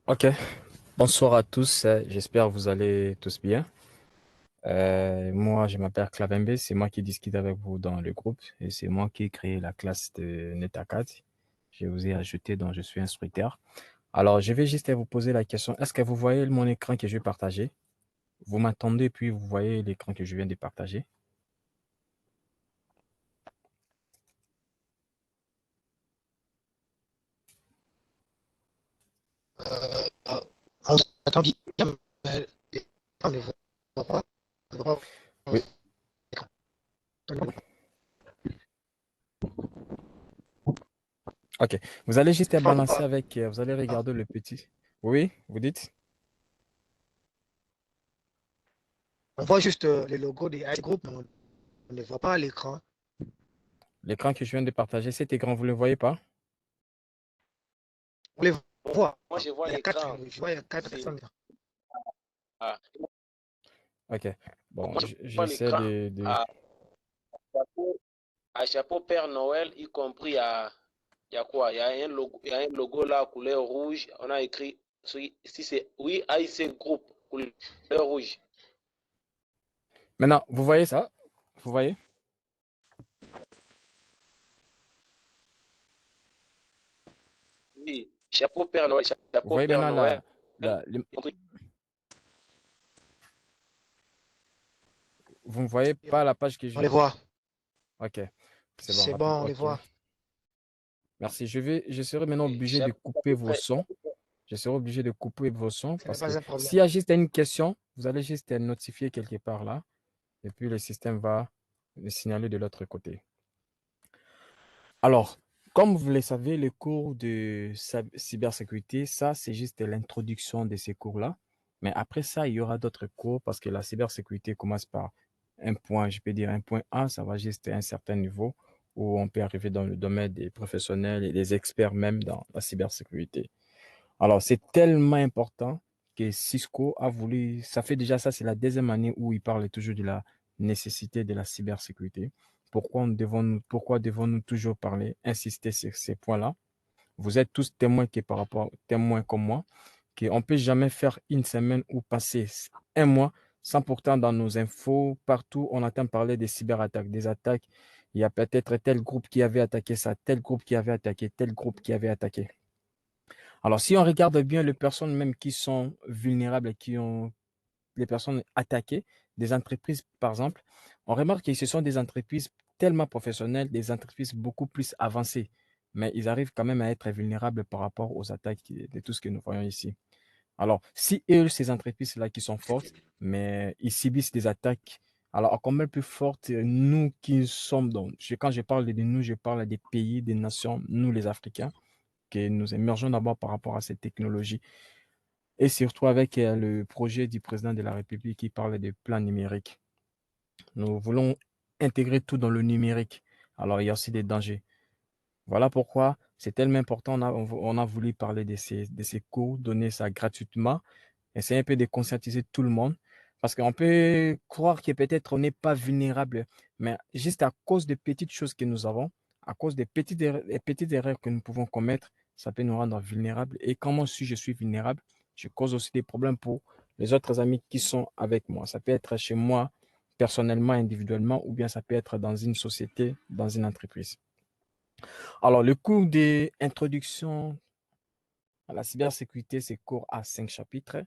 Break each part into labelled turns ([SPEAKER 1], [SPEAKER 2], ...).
[SPEAKER 1] Ok, bonsoir à tous, j'espère que vous allez tous bien. Moi, je m'appelle Clavembe, c'est moi qui discute avec vous dans le groupe et c'est moi qui ai créé la classe de NetAcad. Je vous ai ajouté, donc je suis instructeur. Alors, je vais juste vous poser la question, est-ce que vous voyez mon écran que je vais partager? Vous m'attendez, puis vous voyez l'écran que je viens de partager?
[SPEAKER 2] Euh, on s'entend bien, mais on ne voit pas. On ne voit pas.
[SPEAKER 1] Oui, ok. Vous allez juste balancer avec, vous allez regarder le petit. Oui, vous dites?
[SPEAKER 2] On voit juste le logo des Ice Group, mais on ne voit pas l'écran.
[SPEAKER 1] L'écran que je viens de partager, cet écran, vous ne le voyez pas?
[SPEAKER 2] On les voit.
[SPEAKER 3] Moi, je vois
[SPEAKER 2] Il y a quatre,
[SPEAKER 3] l'écran.
[SPEAKER 2] je vois, il y a quatre
[SPEAKER 3] C'est
[SPEAKER 2] personnes là.
[SPEAKER 3] ah,
[SPEAKER 1] Ok, bon,
[SPEAKER 3] moi, je vois
[SPEAKER 1] j'essaie
[SPEAKER 3] l'écran
[SPEAKER 1] de...
[SPEAKER 3] chapeau, à chapeau Père Noël, y compris il y a quoi? Il y a un logo là, couleur rouge. On a écrit si c'est oui, AIC Group, couleur rouge.
[SPEAKER 1] Maintenant, vous voyez ça? Vous voyez?
[SPEAKER 3] Oui, chapeau Père Noël,
[SPEAKER 1] Vous
[SPEAKER 3] chapeau
[SPEAKER 1] voyez
[SPEAKER 3] Père
[SPEAKER 1] maintenant
[SPEAKER 3] Noël.
[SPEAKER 1] vous ne voyez pas la page que
[SPEAKER 2] On
[SPEAKER 1] je...
[SPEAKER 2] les voit.
[SPEAKER 1] Ok, c'est bon,
[SPEAKER 2] C'est
[SPEAKER 1] rapide.
[SPEAKER 2] bon, on les
[SPEAKER 1] Ok,
[SPEAKER 2] voit.
[SPEAKER 1] merci. Je serai maintenant
[SPEAKER 3] Oui,
[SPEAKER 1] obligé de couper vos sons. Je serai obligé de couper vos sons
[SPEAKER 2] Ce n'est
[SPEAKER 1] parce que
[SPEAKER 2] pas un problème.
[SPEAKER 1] s'il y a juste une question, vous allez juste notifier quelque part là et puis le système va le signaler de l'autre côté. Alors, comme vous le savez, le cours de cybersécurité, ça, c'est juste l'introduction de ces cours-là. Mais après ça, il y aura d'autres cours parce que la cybersécurité commence par un point, je peux dire un point A, ça va juste à un certain niveau où on peut arriver dans le domaine des professionnels et des experts même dans la cybersécurité. Alors, c'est tellement important que Cisco a voulu, ça fait déjà ça, c'est la deuxième année où il parle toujours de la nécessité de la cybersécurité. Pourquoi devons-nous toujours parler, insister sur ces points-là? Vous êtes tous témoins qui, par rapport, témoins comme moi, qu'on ne peut jamais faire une semaine ou passer un mois sans pourtant dans nos infos, partout, on entend parler des cyberattaques, des attaques. Il y a peut-être tel groupe qui avait attaqué ça, tel groupe qui avait attaqué, tel groupe qui avait attaqué. Alors, si on regarde bien les personnes même qui sont vulnérables et qui ont les personnes attaquées, des entreprises par exemple, on remarque que ce sont des entreprises tellement professionnelles, des entreprises beaucoup plus avancées, mais ils arrivent quand même à être vulnérables par rapport aux attaques de tout ce que nous voyons ici. Alors, si eux, ces entreprises-là qui sont fortes, mais ils subissent des attaques, alors encore même plus fortes, nous qui sommes, quand je parle de nous, je parle des pays, des nations, nous les Africains, que nous émergeons d'abord par rapport à cette technologie et surtout avec le projet du président de la République qui parle de plan numérique. Nous voulons intégrer tout dans le numérique. Alors, il y a aussi des dangers. Voilà pourquoi c'est tellement important. On a voulu parler de ces cours, donner ça gratuitement, essayer un peu de conscientiser tout le monde. Parce qu'on peut croire que peut-être on n'est pas vulnérable, mais juste à cause des petites choses que nous avons, à cause des petites erreurs que nous pouvons commettre, ça peut nous rendre vulnérables. Et comment si je suis vulnérable, je cause aussi des problèmes pour les autres amis qui sont avec moi. Ça peut être chez moi, personnellement, individuellement, ou bien ça peut être dans une société, dans une entreprise. Alors, le cours d'introduction à la cybersécurité, c'est court à 5 chapitres.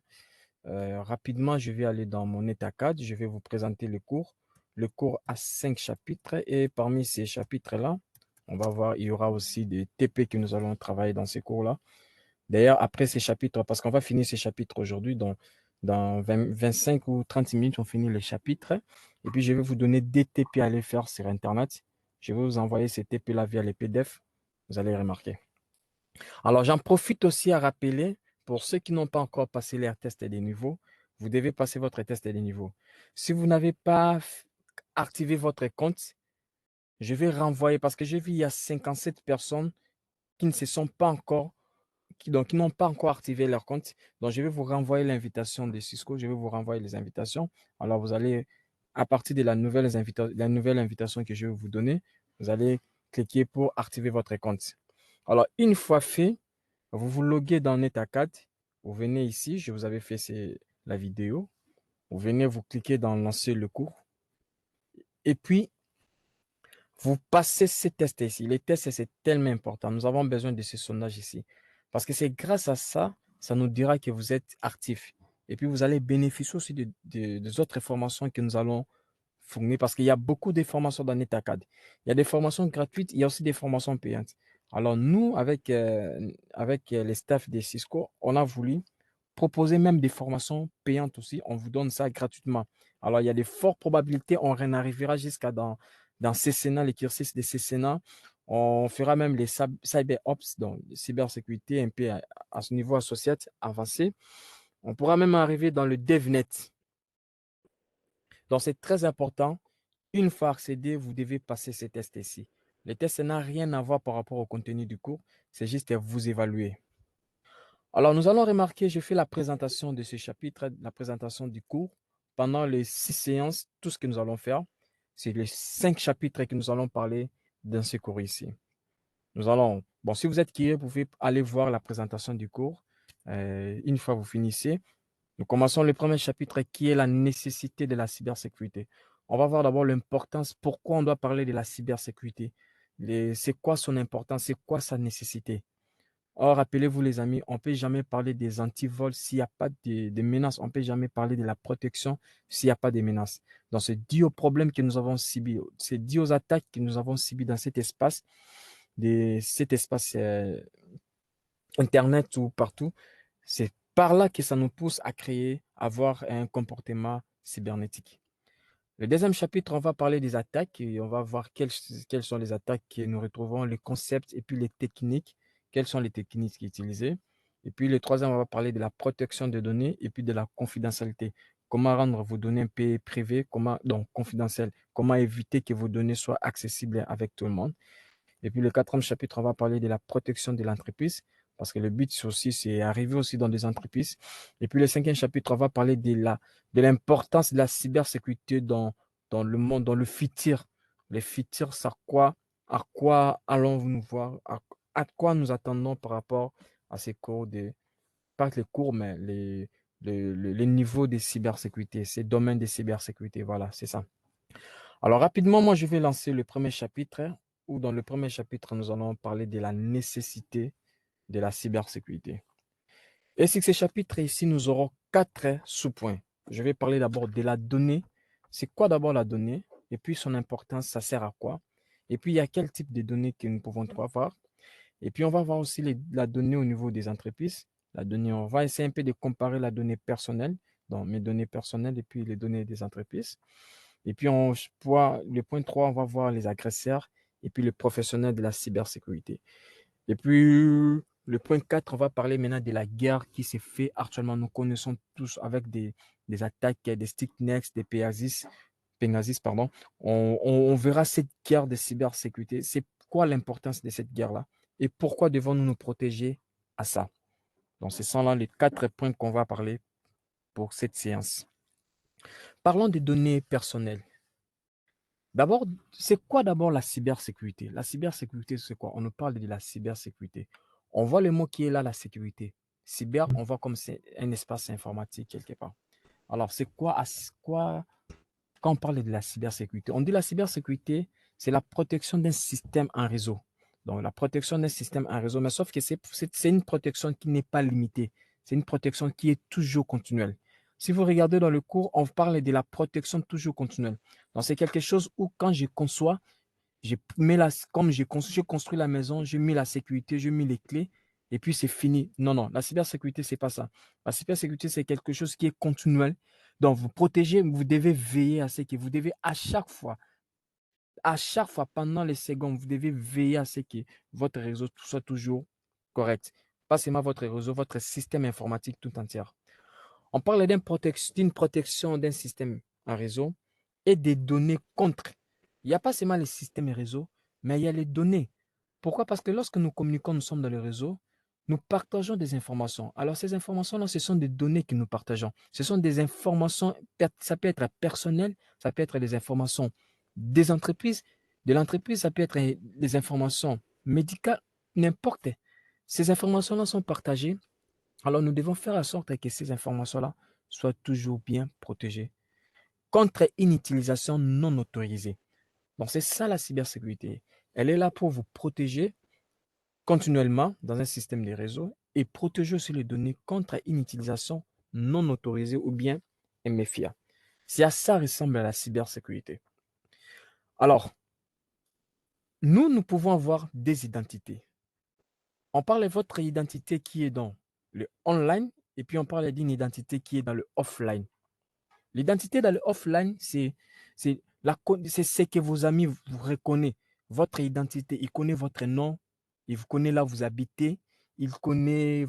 [SPEAKER 1] Rapidement, je vais aller dans mon état cadre, je vais vous présenter le cours. Le cours a 5 chapitres et parmi ces chapitres-là, on va voir, il y aura aussi des TP que nous allons travailler dans ces cours-là. D'ailleurs, après ces chapitres, parce qu'on va finir ces chapitres aujourd'hui, dans 25 ou 30 minutes, on finit les chapitres. Et puis, je vais vous donner des TP à aller faire sur Internet. Je vais vous envoyer ces TP-là via les PDF. Vous allez remarquer. Alors, j'en profite aussi à rappeler, pour ceux qui n'ont pas encore passé leur test des niveaux, vous devez passer votre test des niveaux. Si vous n'avez pas activé votre compte, je vais renvoyer, parce que j'ai vu il y a 57 personnes qui ne se sont pas encore, qui n'ont pas encore activé leur compte. Donc, je vais vous renvoyer l'invitation de Cisco, je vais vous renvoyer les invitations. Alors, vous allez, à partir de la nouvelle invitation que je vais vous donner, vous allez cliquer pour activer votre compte. Alors, une fois fait, vous vous loguez dans NetAcad, Vous venez ici, je vous avais fait la vidéo. Vous venez, vous cliquez dans lancer le cours. Et puis, vous passez ces tests ici. Les tests, c'est tellement important. Nous avons besoin de ce sondage ici. Parce que c'est grâce à ça, ça nous dira que vous êtes actif. Et puis, vous allez bénéficier aussi des autres formations que nous allons fournir parce qu'il y a beaucoup de formations dans NetAcad. Il y a des formations gratuites, il y a aussi des formations payantes. Alors, nous, avec les staffs des Cisco, on a voulu proposer même des formations payantes aussi. On vous donne ça gratuitement. Alors, il y a de fortes probabilités, on en arrivera jusqu'à dans CCNA, l'exercice de CCNA. On fera même les CyberOps, donc cybersécurité un peu à ce niveau associé avancé. On pourra même arriver dans le DevNet. Donc, c'est très important. Une fois accédé, vous devez passer ces tests ici. Les tests n'ont rien à voir par rapport au contenu du cours. C'est juste vous évaluer. Alors, nous allons remarquer, je fais la présentation de ce chapitre, la présentation du cours. Pendant les 6 séances, tout ce que nous allons faire, c'est les 5 chapitres que nous allons parler dans ce cours ici. Nous allons, bon, si vous êtes curieux, vous pouvez aller voir la présentation du cours. Une fois vous finissez, nous commençons le premier chapitre qui est la nécessité de la cybersécurité. On va voir d'abord l'importance, pourquoi on doit parler de la cybersécurité. C'est quoi son importance, c'est quoi sa nécessité. Or, rappelez-vous les amis, on ne peut jamais parler des antivols s'il n'y a pas de menaces. On ne peut jamais parler de la protection s'il n'y a pas de menaces. Donc, c'est dû aux problèmes que nous avons subis, c'est dû aux attaques que nous avons subies dans cet espace, Internet ou partout. C'est par là que ça nous pousse à créer, à avoir un comportement cybernétique. Le deuxième chapitre, on va parler des attaques et on va voir quelles sont les attaques que nous retrouvons, les concepts et puis les techniques. Quelles sont les techniques utilisées? Et puis le troisième, on va parler de la protection des données et puis de la confidentialité. Comment rendre vos données un peu privées, donc confidentielles, comment éviter que vos données soient accessibles avec tout le monde. Et puis le quatrième chapitre, on va parler de la protection de l'entreprise, parce que le but aussi, c'est arriver aussi dans des entreprises. Et puis le cinquième chapitre, on va parler de l'importance de la cybersécurité dans le monde, dans le futur. Le futur, c'est à quoi allons-nous voir, à quoi nous attendons par rapport à ces cours, pas les cours, mais les niveaux de cybersécurité, ces domaines de cybersécurité. Voilà, c'est ça. Alors, rapidement, moi, je vais lancer le premier chapitre, où dans le premier chapitre, nous allons parler de la nécessité de la cybersécurité. Et sur ce chapitre ici, nous aurons 4 sous-points. Je vais parler d'abord de la donnée. C'est quoi d'abord la donnée? Et puis, son importance, ça sert à quoi? Et puis, il y a quel type de données que nous pouvons avoir? Et puis, on va voir aussi la donnée au niveau des entreprises. La donnée, on va essayer un peu de comparer la donnée personnelle, donc mes données personnelles et puis les données des entreprises. Et puis, le point 3, on va voir les agresseurs et puis les professionnels de la cybersécurité. Et puis, le point 4, on va parler maintenant de la guerre qui s'est faite actuellement. Nous connaissons tous avec des attaques, des Sticknex, des Pegasus, pardon. On verra cette guerre de cybersécurité. C'est quoi l'importance de cette guerre-là et pourquoi devons-nous nous protéger à ça? Donc, ce sont là les 4 points qu'on va parler pour cette séance. Parlons des données personnelles. D'abord, c'est quoi d'abord la cybersécurité? La cybersécurité, c'est quoi? On nous parle de la cybersécurité. On voit le mot qui est là, la sécurité. Cyber, on voit comme c'est un espace informatique quelque part. Alors, c'est quoi, quand on parle de la cybersécurité? On dit la cybersécurité, c'est la protection d'un système en réseau. Donc, la protection d'un système en réseau, mais sauf que c'est une protection qui n'est pas limitée. C'est une protection qui est toujours continuelle. Si vous regardez dans le cours, on parle de la protection toujours continuelle. Donc, c'est quelque chose où quand je conçois, comme j'ai construit la maison, j'ai mis la sécurité, j'ai mis les clés, et puis c'est fini. Non, non, la cybersécurité, c'est pas ça. La cybersécurité, c'est quelque chose qui est continuel. Donc, vous protégez, vous devez veiller à ce que vous devez à chaque fois, pendant les secondes, vous devez veiller à ce que votre réseau soit toujours correct. Pas seulement votre réseau, votre système informatique tout entier. On parle d'une protection d'un système en réseau et des données contre. Il n'y a pas seulement les systèmes et réseaux, mais il y a les données. Pourquoi? Parce que lorsque nous communiquons, nous sommes dans le réseau, nous partageons des informations. Alors, ces informations-là, ce sont des données que nous partageons. Ce sont des informations, ça peut être personnel, ça peut être des informations des entreprises, de l'entreprise, ça peut être des informations médicales, n'importe. Ces informations-là sont partagées Alors, nous devons faire en sorte que ces informations-là soient toujours bien protégées contre une utilisation non autorisée. Donc, c'est ça la cybersécurité. Elle est là pour vous protéger continuellement dans un système de réseau et protéger aussi les données contre une utilisation non autorisée ou bien méfiable. C'est à ça ressemble à la cybersécurité. Alors, nous pouvons avoir des identités. On parle de votre identité qui est dans le online et puis on parle d'une identité qui est dans le offline. L'identité dans le offline, c'est ce que vos amis vous reconnaissent. Votre identité, il connaît votre nom, il vous connaît là où vous habitez, il connaît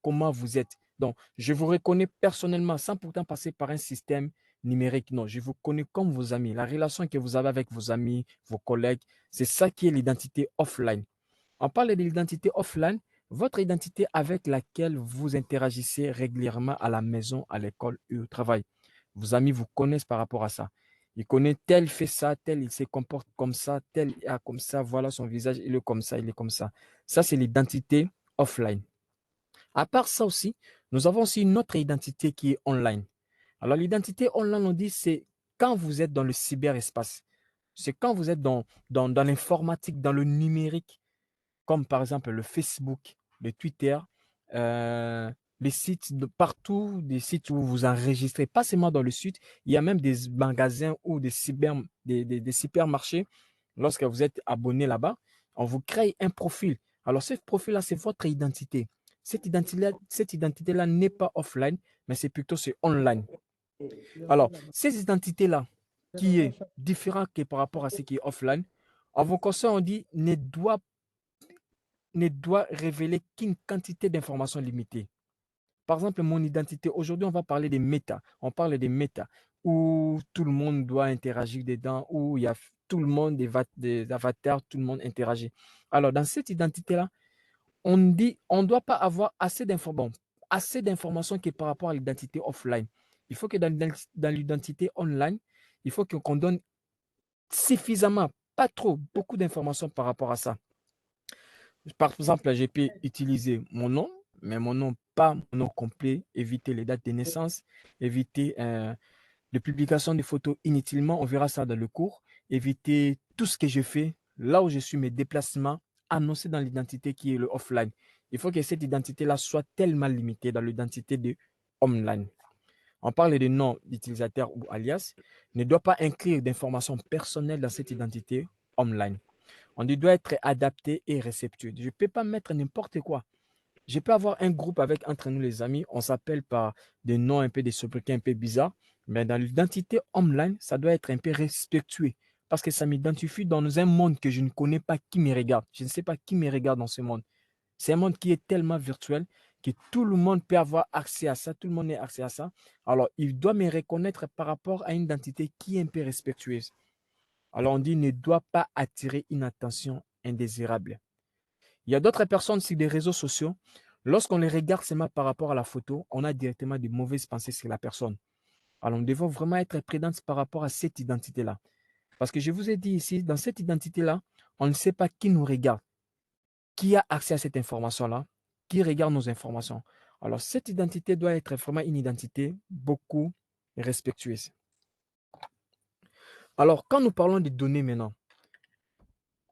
[SPEAKER 1] comment vous êtes. Donc, je vous reconnais personnellement sans pourtant passer par un système numérique. Non, je vous connais comme vos amis. La relation que vous avez avec vos amis, vos collègues, c'est ça qui est l'identité offline. On parle de l'identité offline, votre identité avec laquelle vous interagissez régulièrement à la maison, à l'école et au travail. Vos amis vous connaissent par rapport à ça. Ils connaissent tel fait ça, tel il se comporte comme ça, tel a comme ça, voilà son visage, il est comme ça, il est comme ça. Ça, c'est l'identité offline. À part ça aussi, nous avons aussi une autre identité qui est online. Alors, l'identité online, on dit, c'est quand vous êtes dans le cyberespace. C'est quand vous êtes dans l'informatique, dans le numérique, comme par exemple le Facebook, le Twitter, euh, les sites de partout, des sites où vous enregistrez, pas seulement dans le sud, il y a même des magasins ou des supermarchés. Lorsque vous êtes abonné là-bas, on vous crée un profil. Alors, ce profil-là, c'est votre identité. Cette identité-là n'est pas offline, mais c'est plutôt c'est online. Alors, ces identités-là, qui est différent que par rapport à ce qui est offline, en vos conseils, on dit ne doit révéler qu'une quantité d'informations limitée. Par exemple, mon identité, aujourd'hui, on va parler des méta. On parle des méta, où tout le monde doit interagir dedans, où il y a tout le monde, des avatars, tout le monde interagit. Alors, dans cette identité-là, on dit on ne doit pas avoir assez d'informations que par rapport à l'identité offline. Il faut que dans l'identité online, il faut qu'on donne suffisamment, pas trop, beaucoup d'informations par rapport à ça. Par exemple, j'ai pu utiliser mon nom, mais mon nom, pas mon nom complet, éviter les dates de naissance, éviter les publications de photos inutilement, on verra ça dans le cours, éviter tout ce que je fais, là où je suis, mes déplacements, annoncer dans l'identité qui est le offline. Il faut que cette identité-là soit tellement limitée dans l'identité de online. On parle de nom d'utilisateur ou alias, ne doit pas inclure d'informations personnelles dans cette identité online. On doit être adapté et réceptueux. Je ne peux pas mettre n'importe quoi. Je peux avoir un groupe avec entre nous les amis, on s'appelle par des noms un peu des sobriquets un peu bizarres, mais dans l'identité online, ça doit être un peu respectueux parce que ça m'identifie dans un monde que je ne connais pas qui me regarde. Je ne sais pas qui me regarde dans ce monde. C'est un monde qui est tellement virtuel que tout le monde peut avoir accès à ça, tout le monde a accès à ça. Alors, il doit me reconnaître par rapport à une identité qui est un peu respectueuse. Alors, on dit ne doit pas attirer une attention indésirable. Il y a d'autres personnes sur les réseaux sociaux. Lorsqu'on les regarde seulement par rapport à la photo, on a directement de mauvaises pensées sur la personne. Alors, nous devons vraiment être prudents par rapport à cette identité-là. Parce que je vous ai dit ici, dans cette identité-là, on ne sait pas qui nous regarde, qui a accès à cette information-là, qui regarde nos informations. Alors, cette identité doit être vraiment une identité beaucoup respectueuse. Alors, quand nous parlons des données maintenant,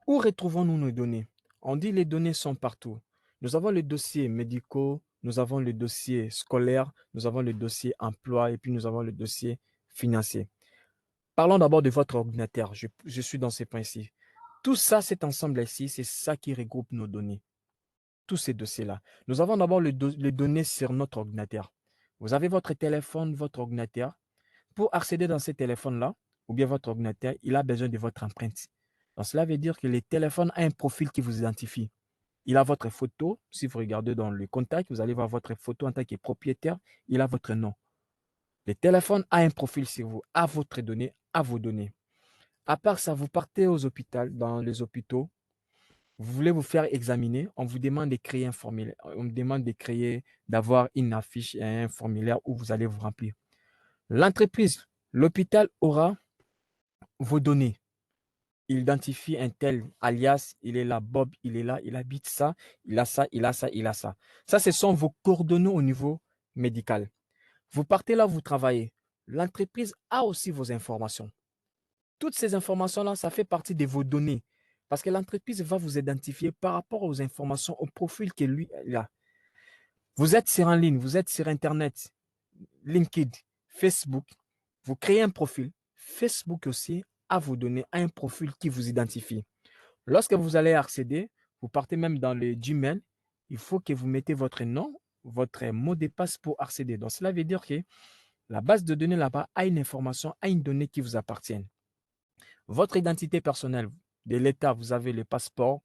[SPEAKER 1] où retrouvons-nous nos données? On dit les données sont partout. Nous avons les dossiers médicaux, nous avons le dossier scolaire, nous avons le dossier emploi et puis nous avons le dossier financier. Parlons d'abord de votre ordinateur. Je suis dans ces points-ci. Tout ça, cet ensemble ici, c'est ça qui regroupe nos données. Tous ces dossiers-là. Nous avons d'abord les données sur notre ordinateur. Vous avez votre téléphone, votre ordinateur. Pour accéder dans ce téléphone-là, ou bien votre ordinateur, il a besoin de votre empreinte. Donc, cela veut dire que le téléphone a un profil qui vous identifie. Il a votre photo. Si vous regardez dans le contact, vous allez voir votre photo en tant que propriétaire. Il a votre nom. Le téléphone a un profil sur vous, a votre données, a vos données. À part ça, vous partez aux hôpitaux, dans les hôpitaux, vous voulez vous faire examiner, on vous demande de créer un formulaire. On vous demande de créer, d'avoir une affiche et un formulaire où vous allez vous remplir. L'entreprise, l'hôpital aura vos données. il identifie un tel alias, il est là, Bob, il est là, il habite ça, il a ça, il a ça, il a ça. Ça, ce sont vos coordonnées au niveau médical. Vous partez là, vous travaillez. L'entreprise a aussi vos informations. Toutes ces informations-là, ça fait partie de vos données. Parce que l'entreprise va vous identifier par rapport aux informations, au profil que lui a. Vous êtes sur en ligne, vous êtes sur Internet, LinkedIn, Facebook. Vous créez un profil. Facebook aussi a vos données, a un profil qui vous identifie. Lorsque vous allez accéder, vous partez même dans le Gmail, il faut que vous mettez votre nom, votre mot de passe pour accéder. Donc, cela veut dire que la base de données là-bas a une information, a une donnée qui vous appartient. Votre identité personnelle de l'État, vous avez le passeport.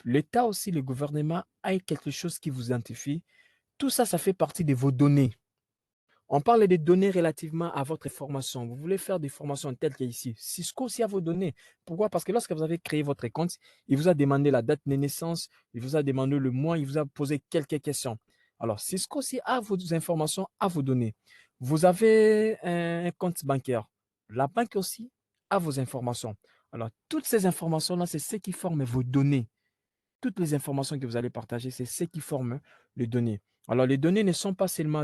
[SPEAKER 1] L'État aussi, le gouvernement a quelque chose qui vous identifie. Tout ça, ça fait partie de vos données. On parle des données relativement à votre formation. Vous voulez faire des formations telles qu'ici. Cisco aussi a vos données. Pourquoi? Parce que lorsque vous avez créé votre compte, il vous a demandé la date de naissance, il vous a demandé le mois, il vous a posé quelques questions. Alors, Cisco aussi a vos informations, a vos données. Vous avez un compte bancaire. La banque aussi a vos informations. Alors, toutes ces informations-là, c'est ce qui forme vos données. Toutes les informations que vous allez partager, c'est ce qui forme les données. Alors, les données ne sont pas seulement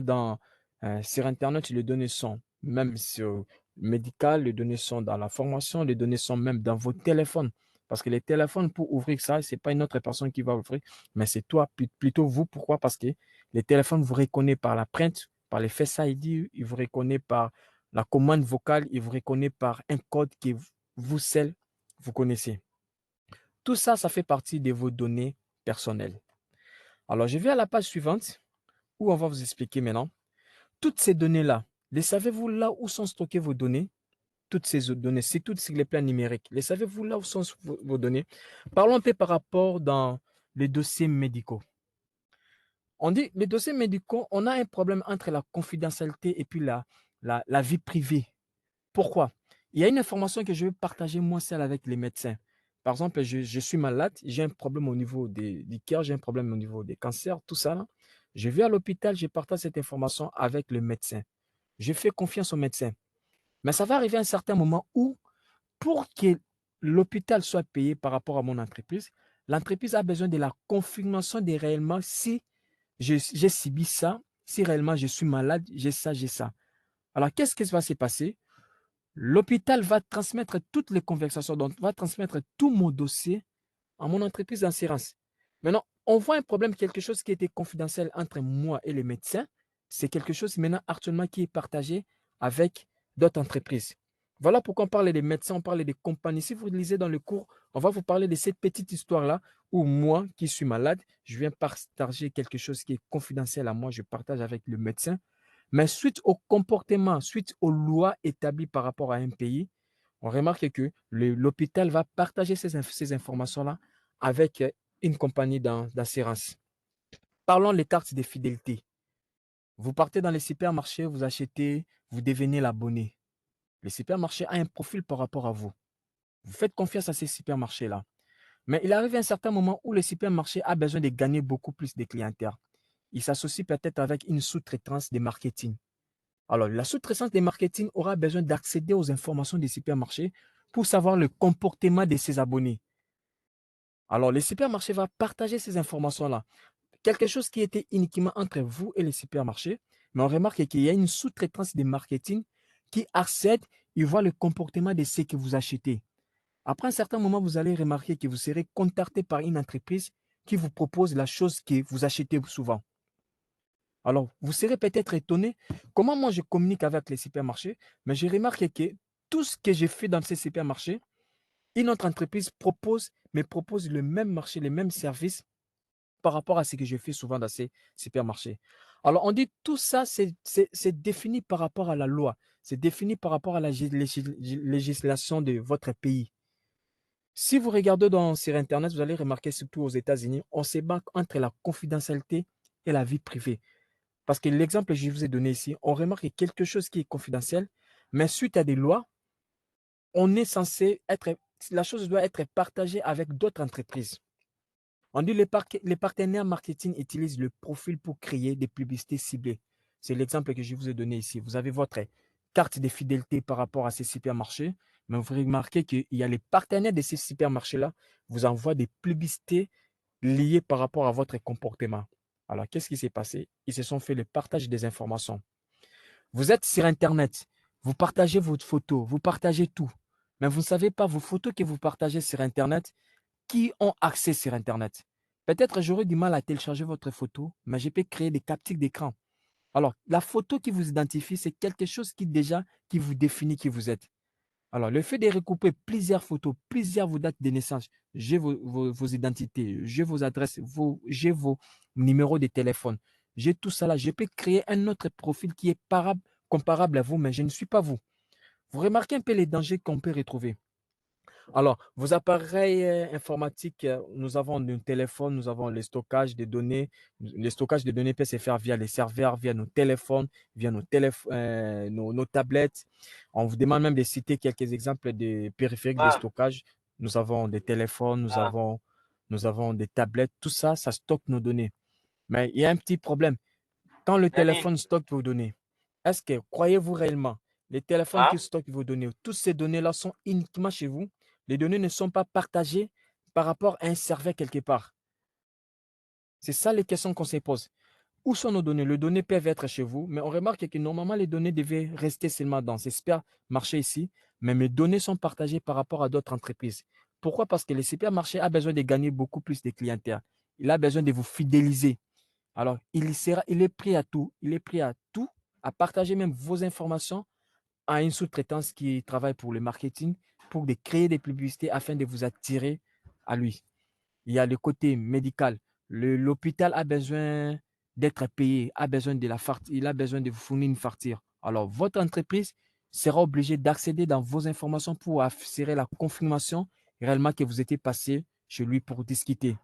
[SPEAKER 1] sur Internet, les données sont même sur le médical, les données sont dans la formation, les données sont même dans vos téléphones. Parce que les téléphones, pour ouvrir ça, ce n'est pas une autre personne qui va ouvrir, mais c'est toi, plutôt vous. Pourquoi? Parce que les téléphones vous reconnaissent par la print, par les Face ID, ils vous reconnaissent par la commande vocale, ils vous reconnaissent par un code que vous seul, vous connaissez. Tout ça, ça fait partie de vos données personnelles. Alors, je vais à la page suivante où on va vous expliquer maintenant. Toutes ces données-là, les savez-vous là où sont stockées vos données? Toutes ces données, c'est toutes sur les plans numériques. Les savez-vous là où sont vos données? Parlons un peu par rapport dans les dossiers médicaux. On dit, les dossiers médicaux, on a un problème entre la confidentialité et puis la vie privée. Pourquoi? Il y a une information que je veux partager moi seul avec les médecins. Par exemple, je suis malade, j'ai un problème au niveau du cœur, j'ai un problème au niveau des cancers, tout ça. Là. Je vais à l'hôpital, je partage cette information avec le médecin. Je fais confiance au médecin. Mais ça va arriver à un certain moment où, pour que l'hôpital soit payé par rapport à mon entreprise, l'entreprise a besoin de la confirmation de réellement si j'ai subi ça, si réellement je suis malade, j'ai ça, j'ai ça. Alors, qu'est-ce qui va se passer? L'hôpital va transmettre toutes les conversations, donc va transmettre tout mon dossier à mon entreprise d'assurance. Maintenant, on voit un problème, quelque chose qui était confidentiel entre moi et les médecins. C'est quelque chose maintenant actuellement qui est partagé avec d'autres entreprises. Voilà pourquoi on parle des médecins, on parle des compagnies. Si vous lisez dans le cours, on va vous parler de cette petite histoire-là où moi, qui suis malade, je viens partager quelque chose qui est confidentiel à moi, je partage avec le médecin. Mais suite au comportement, suite aux lois établies par rapport à un pays, on remarque que l'hôpital va partager ces informations-là avec une compagnie d'assurance. Parlons des cartes de fidélité. Vous partez dans les supermarchés, vous achetez, vous devenez l'abonné. Le supermarché a un profil par rapport à vous. Vous faites confiance à ces supermarchés-là. Mais il arrive un certain moment où le supermarché a besoin de gagner beaucoup plus de clientèle. Il s'associe peut-être avec une sous-traitance de marketing. Alors, la sous-traitance de marketing aura besoin d'accéder aux informations des supermarchés pour savoir le comportement de ses abonnés. Alors, le supermarché va partager ces informations-là. Quelque chose qui était uniquement entre vous et les supermarchés, mais on remarque qu'il y a une sous-traitance de marketing qui accède, il voit le comportement de ceux que vous achetez. Après un certain moment, vous allez remarquer que vous serez contacté par une entreprise qui vous propose la chose que vous achetez souvent. Alors, vous serez peut-être étonné comment moi je communique avec les supermarchés, mais j'ai remarqué que tout ce que j'ai fait dans ces supermarchés, une autre entreprise me propose le même marché, les mêmes services par rapport à ce que je fais souvent dans ces supermarchés. Alors, on dit tout ça, c'est défini par rapport à la loi, c'est défini par rapport à la législation de votre pays. Si vous regardez sur Internet, vous allez remarquer surtout aux États-Unis, on se bat entre la confidentialité et la vie privée. Parce que l'exemple que je vous ai donné ici, on remarque quelque chose qui est confidentiel, mais suite à des lois, on est censé être, la chose doit être partagée avec d'autres entreprises. On dit que les partenaires marketing utilisent le profil pour créer des publicités ciblées. C'est l'exemple que je vous ai donné ici. Vous avez votre carte de fidélité par rapport à ces supermarchés, mais vous remarquez qu'il y a les partenaires de ces supermarchés-là vous envoient des publicités liées par rapport à votre comportement. Alors, qu'est-ce qui s'est passé? Ils se sont fait le partage des informations. Vous êtes sur Internet, vous partagez votre photo, vous partagez tout, mais vous ne savez pas vos photos que vous partagez sur Internet, qui ont accès sur Internet. Peut-être j'aurais du mal à télécharger votre photo, mais je peux créer des captures d'écran. Alors, la photo qui vous identifie, c'est quelque chose qui vous définit qui vous êtes. Alors, le fait de recouper plusieurs photos, plusieurs vos dates de naissance, j'ai vos identités, j'ai vos adresses, j'ai vos numéros de téléphone, j'ai tout ça là. Je peux créer un autre profil qui est comparable à vous, mais je ne suis pas vous. Vous remarquez un peu les dangers qu'on peut retrouver. Alors, vos appareils informatiques, nous avons nos téléphones, nous avons le stockage des données. Le stockage des données peut se faire via les serveurs, via nos téléphones, via nos tablettes. On vous demande même de citer quelques exemples de périphériques de
[SPEAKER 3] Ah,
[SPEAKER 1] stockage. Nous avons des téléphones,
[SPEAKER 3] ah,
[SPEAKER 1] nous avons des tablettes. Tout ça, ça stocke nos données. Mais il y a un petit problème. Quand le
[SPEAKER 3] nani?
[SPEAKER 1] téléphone stocke vos données, est-ce que croyez-vous réellement, les téléphones qui
[SPEAKER 3] Ah,
[SPEAKER 1] stockent vos données, toutes ces données-là sont uniquement chez vous? Les données ne sont pas partagées par rapport à un serveur quelque part. C'est ça les questions qu'on se pose. Où sont nos données? Les données peuvent être chez vous, mais on remarque que normalement, les données devaient rester seulement dans ces supermarchés ici, mais mes données sont partagées par rapport à d'autres entreprises. Pourquoi? Parce que le supermarché a besoin de gagner beaucoup plus de clientèle. Il a besoin de vous fidéliser. Alors, il est prêt à tout. Il est prêt à tout, à partager même vos informations à une sous-traitance qui travaille pour le marketing, pour de créer des publicités afin de vous attirer à lui. Il y a le côté médical. L'hôpital a besoin d'être payé, a besoin de il a besoin de vous fournir une facture. Alors, votre entreprise sera obligée d'accéder dans vos informations pour assurer la confirmation réellement que vous étiez passé chez lui pour discuter.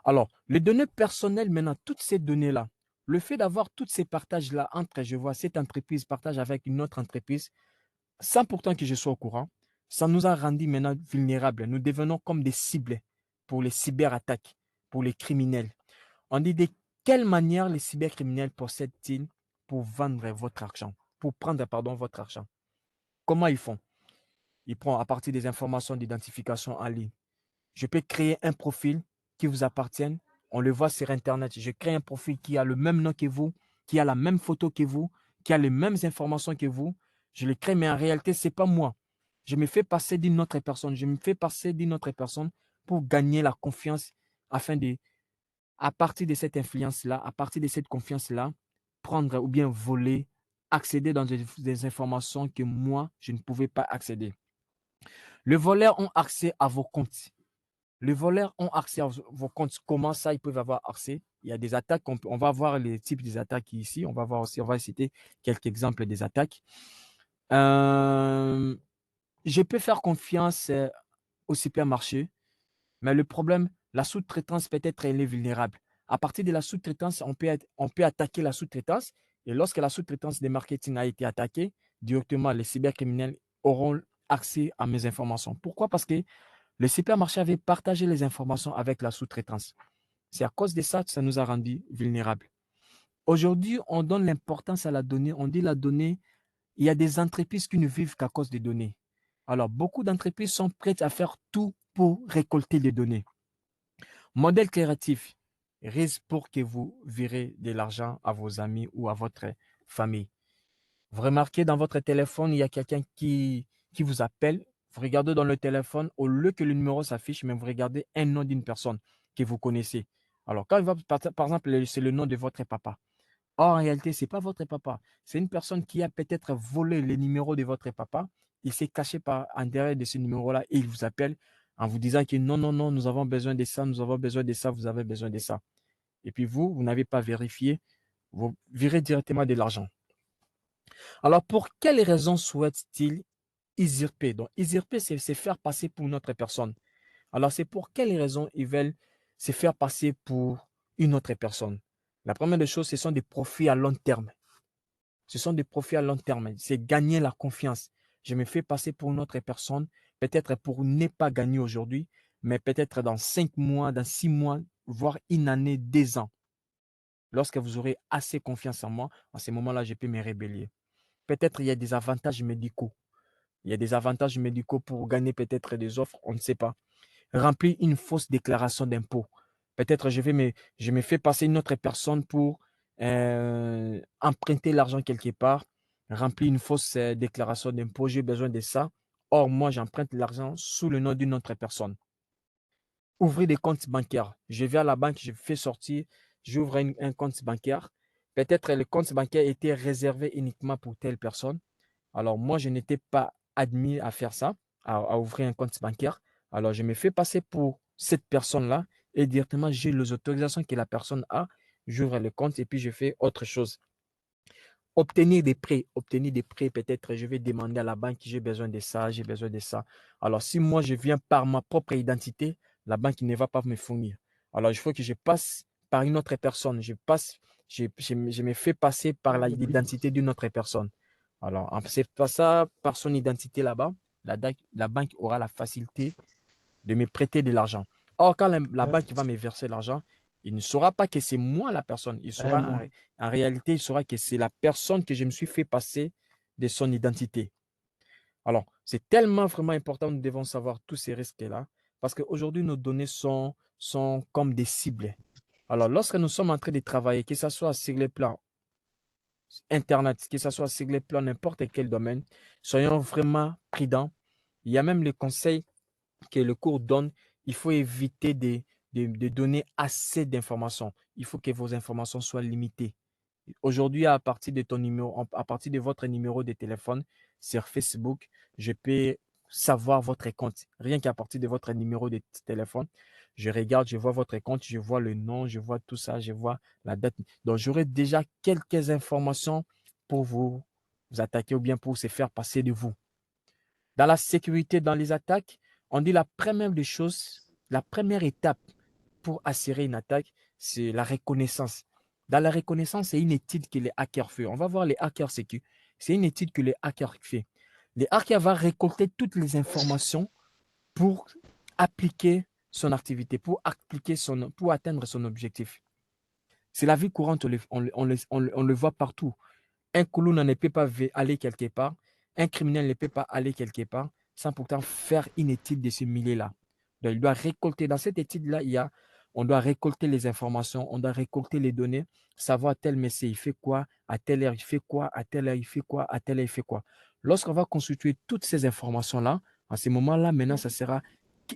[SPEAKER 1] Alors, les données personnelles, maintenant, toutes ces données-là, le fait d'avoir tous ces partages-là entre, je vois, cette entreprise partage avec une autre entreprise, sans pourtant que je sois au courant, ça nous a rendu maintenant vulnérables. Nous devenons comme des cibles pour les cyberattaques, pour les criminels. On dit de quelle manière les cybercriminels procèdent-ils pour vendre votre argent, pour prendre, pardon, votre argent? Comment ils font? Ils prennent à partir des informations d'identification en ligne. Je peux créer un profil qui vous appartienne. On le voit sur Internet. Je crée un profil qui a le même nom que vous, qui a la même photo que vous, qui a les mêmes informations que vous. Je le crée, mais en réalité, ce n'est pas moi. Je me fais passer d'une autre personne. Je me fais passer d'une autre personne pour gagner la confiance afin de, à partir de cette influence-là, à partir de cette confiance-là, prendre ou bien voler, accéder dans des informations que moi, je ne pouvais pas accéder. Les voleurs ont accès à vos comptes. Les voleurs ont accès à vos comptes. Comment ça, ils peuvent avoir accès? Il y a des attaques. On va voir les types des attaques ici. On va voir aussi, on va citer quelques exemples des attaques. Je peux faire confiance au supermarché, mais le problème, la sous-traitance peut-être elle est vulnérable. À partir de la sous-traitance, on peut attaquer la sous-traitance. Et lorsque la sous-traitance de marketing a été attaquée, directement, les cybercriminels auront accès à mes informations. Pourquoi? Parce que le supermarché avait partagé les informations avec la sous-traitance. C'est à cause de ça que ça nous a rendus vulnérables. Aujourd'hui, on donne l'importance à la donnée. On dit la donnée, il y a des entreprises qui ne vivent qu'à cause des données. Alors, beaucoup d'entreprises sont prêtes à faire tout pour récolter les données. Modèle créatif, risque pour que vous virez de l'argent à vos amis ou à votre famille. Vous remarquez dans votre téléphone, il y a quelqu'un qui vous appelle. Vous regardez dans le téléphone, au lieu que le numéro s'affiche, mais vous regardez un nom d'une personne que vous connaissez. Alors, quand il va, par exemple, c'est le nom de votre papa. Or, en réalité, ce n'est pas votre papa. C'est une personne qui a peut-être volé les numéros de votre papa. Il s'est caché en derrière de ce numéro-là et il vous appelle en vous disant que non, non, non, nous avons besoin de ça, nous avons besoin de ça, vous avez besoin de ça. Et puis vous n'avez pas vérifié, vous virez directement de l'argent. Alors, pour quelles raisons souhaite-t-il usurper? Donc, usurper, c'est se faire passer pour une autre personne. Alors, c'est pour quelles raisons ils veulent se faire passer pour une autre personne? La première des choses, ce sont des profits à long terme. Ce sont des profits à long terme. C'est gagner la confiance. Je me fais passer pour une autre personne, peut-être pour ne pas gagner aujourd'hui, mais peut-être dans 5 mois, dans 6 mois, voire une année, 2 ans. Lorsque vous aurez assez confiance en moi, à ce moment-là, je peux me rébeller. Peut-être il y a des avantages médicaux. Il y a des avantages médicaux pour gagner peut-être des offres, on ne sait pas. Remplir une fausse déclaration d'impôt. Peut-être je me fais passer une autre personne pour emprunter l'argent quelque part, remplir une fausse déclaration d'impôt, j'ai besoin de ça. Or, moi, j'emprunte l'argent sous le nom d'une autre personne. Ouvrir des comptes bancaires. Je vais à la banque, je fais sortir, j'ouvre un compte bancaire. Peut-être le compte bancaire était réservé uniquement pour telle personne. Alors, moi, je n'étais pas admis à faire ça, à ouvrir un compte bancaire. Alors, je me fais passer pour cette personne-là et directement, j'ai les autorisations que la personne a. J'ouvre le compte et puis je fais autre chose. Obtenir des prêts, peut-être je vais demander à la banque, j'ai besoin de ça, j'ai besoin de ça. Alors, si moi je viens par ma propre identité, la banque ne va pas me fournir. Alors, il faut que je passe par une autre personne. Je me fais passer par l'identité d'une autre personne. Alors, c'est pas ça, par son identité là-bas, la banque aura la facilité de me prêter de l'argent. Or, quand la banque va me verser l'argent, il ne saura pas que c'est moi la personne. En réalité, il saura que c'est la personne que je me suis fait passer de son identité. Alors, c'est tellement vraiment important, nous devons savoir tous ces risques-là, parce qu'aujourd'hui, nos données sont comme des cibles. Alors, lorsque nous sommes en train de travailler, que ce soit sur les plans Internet, que ce soit sur les plans n'importe quel domaine, soyons vraiment prudents. Il y a même les conseils que le cours donne, il faut éviter de donner assez d'informations. Il faut que vos informations soient limitées. Aujourd'hui, à partir de ton numéro, à partir de votre numéro de téléphone sur Facebook, je peux savoir votre compte. Rien qu'à partir de votre numéro de téléphone, je regarde, je vois votre compte, je vois le nom, je vois tout ça, je vois la date. Donc, j'aurai déjà quelques informations pour vous attaquer ou bien pour se faire passer de vous. Dans la sécurité, dans les attaques, on dit la première des choses, la première étape pour assurer une attaque, c'est la reconnaissance. Dans la reconnaissance, c'est une étude que les hackers font. On va voir les hackers sécu. C'est une étude que les hackers font. Les hackers vont récolter toutes les informations pour appliquer son activité, pour atteindre son objectif. C'est la vie courante, on le voit partout. Un clown ne peut pas aller quelque part, un criminel ne peut pas aller quelque part sans pourtant faire une étude de ce milieu-là. Donc, il doit récolter, dans cette étude-là, on doit récolter les informations, on doit récolter les données, savoir tel messie il fait quoi, à telle heure il fait quoi, à telle heure il fait quoi, à telle heure il fait quoi. Lorsqu'on va constituer toutes ces informations-là, à ce moment-là, maintenant, ça sera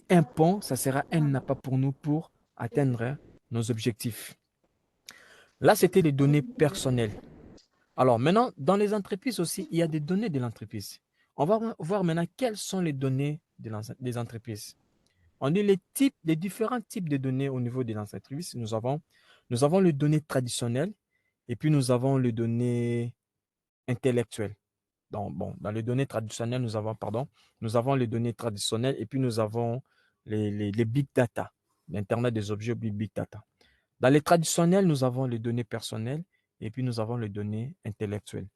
[SPEAKER 1] un pont, ça sera un appât pour nous pour atteindre nos objectifs. Là, c'était les données personnelles. Alors maintenant, dans les entreprises aussi, il y a des données de l'entreprise. On va voir maintenant quelles sont les données des entreprises. On dit les différents types de données au niveau de l'entreprise. Nous avons les données traditionnelles et puis nous avons les données intellectuelles. Donc, bon, dans les données traditionnelles, nous avons les données traditionnelles et puis nous avons les big data, l'Internet des objets ou big data. Dans les traditionnels, nous avons les données personnelles et puis nous avons les données intellectuelles.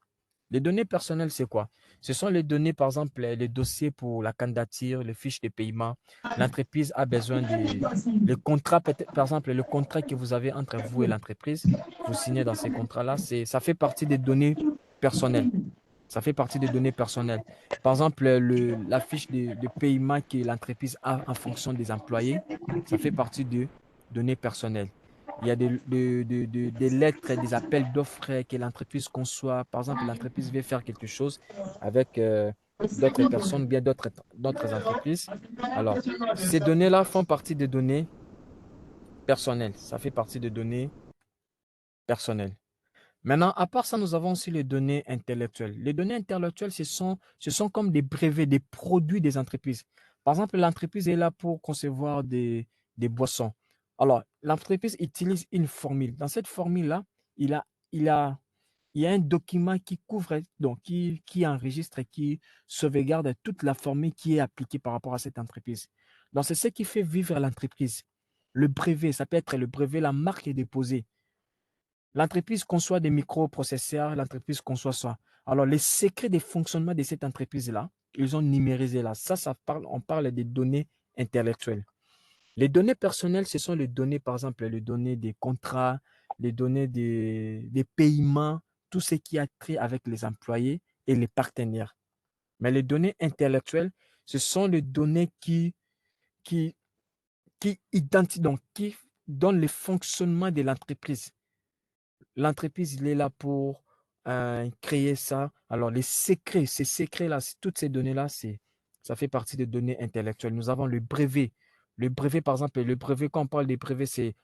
[SPEAKER 1] Les données personnelles, c'est quoi? Ce sont les données, par exemple, les dossiers pour la candidature, les fiches de paiement. L'entreprise a besoin le contrat, par exemple, le contrat que vous avez entre vous et l'entreprise, vous signez dans ces contrats-là, ça fait partie des données personnelles. Ça fait partie des données personnelles. Par exemple, la fiche de paiement que l'entreprise a en fonction des employés, ça fait partie des données personnelles. Il y a des lettres, des appels d'offres que l'entreprise conçoit. Par exemple, l'entreprise veut faire quelque chose avec d'autres personnes, bien d'autres entreprises. Alors, ces données-là font partie des données personnelles. Ça fait partie des données personnelles. Maintenant, à part ça, nous avons aussi les données intellectuelles. Les données intellectuelles, ce sont comme des brevets, des produits des entreprises. Par exemple, l'entreprise est là pour concevoir des boissons. Alors, l'entreprise utilise une formule. Dans cette formule-là, il a, il a, il y a un document qui couvre, donc qui enregistre et qui sauvegarde toute la formule qui est appliquée par rapport à cette entreprise. Donc, c'est ce qui fait vivre l'entreprise. Le brevet, ça peut être le brevet, la marque est déposée. L'entreprise conçoit des microprocesseurs, l'entreprise conçoit ça. Alors, les secrets de fonctionnement de cette entreprise-là, ils ont numérisé là. On parle des données intellectuelles. Les données personnelles, ce sont les données, par exemple, les données des contrats, les données des paiements, tout ce qui a trait avec les employés et les partenaires. Mais les données intellectuelles, ce sont les données qui, donc, qui donnent le fonctionnement de l'entreprise. L'entreprise, il est là pour créer ça. Alors, les secrets, ces secrets-là, toutes ces données-là, ça fait partie des données intellectuelles. Nous avons le brevet. Le brevet, par exemple, le brevet, quand on parle des brevets, c'est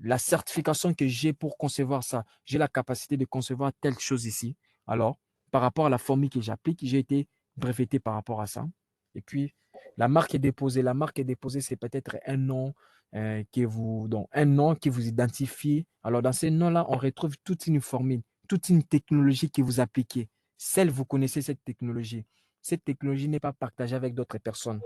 [SPEAKER 1] la certification que j'ai pour concevoir ça. J'ai la capacité de concevoir telle chose ici. Alors, par rapport à la formule que j'applique, j'ai été breveté par rapport à ça. Et puis, la marque est déposée. La marque est déposée, c'est peut-être un nom donc un nom qui vous identifie. Alors, dans ces noms-là, on retrouve toute une formule, toute une technologie que vous appliquez. Celle, vous connaissez cette technologie. Cette technologie n'est pas partagée avec d'autres personnes.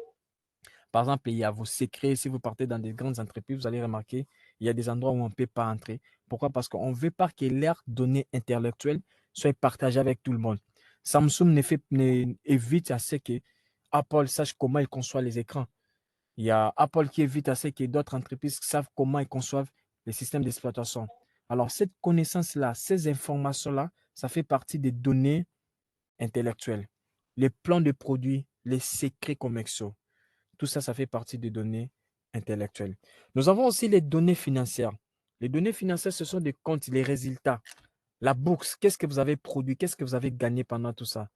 [SPEAKER 1] Par exemple, il y a vos secrets. Si vous partez dans des grandes entreprises, vous allez remarquer, il y a des endroits où on ne peut pas entrer. Pourquoi? Parce qu'on ne veut pas que leurs données intellectuelles soient partagées avec tout le monde. Samsung évite à ce que Apple sache comment il conçoit les écrans. Il y a Apple qui évite à ce que d'autres entreprises savent comment ils conçoivent les systèmes d'exploitation. Alors, cette connaissance-là, ces informations-là, ça fait partie des données intellectuelles. Les plans de produits, les secrets commerciaux. Tout ça, ça fait partie des données intellectuelles. Nous avons aussi les données financières. Les données financières, ce sont des comptes, les résultats. La bourse, qu'est-ce que vous avez produit, qu'est-ce que vous avez gagné pendant tout ça?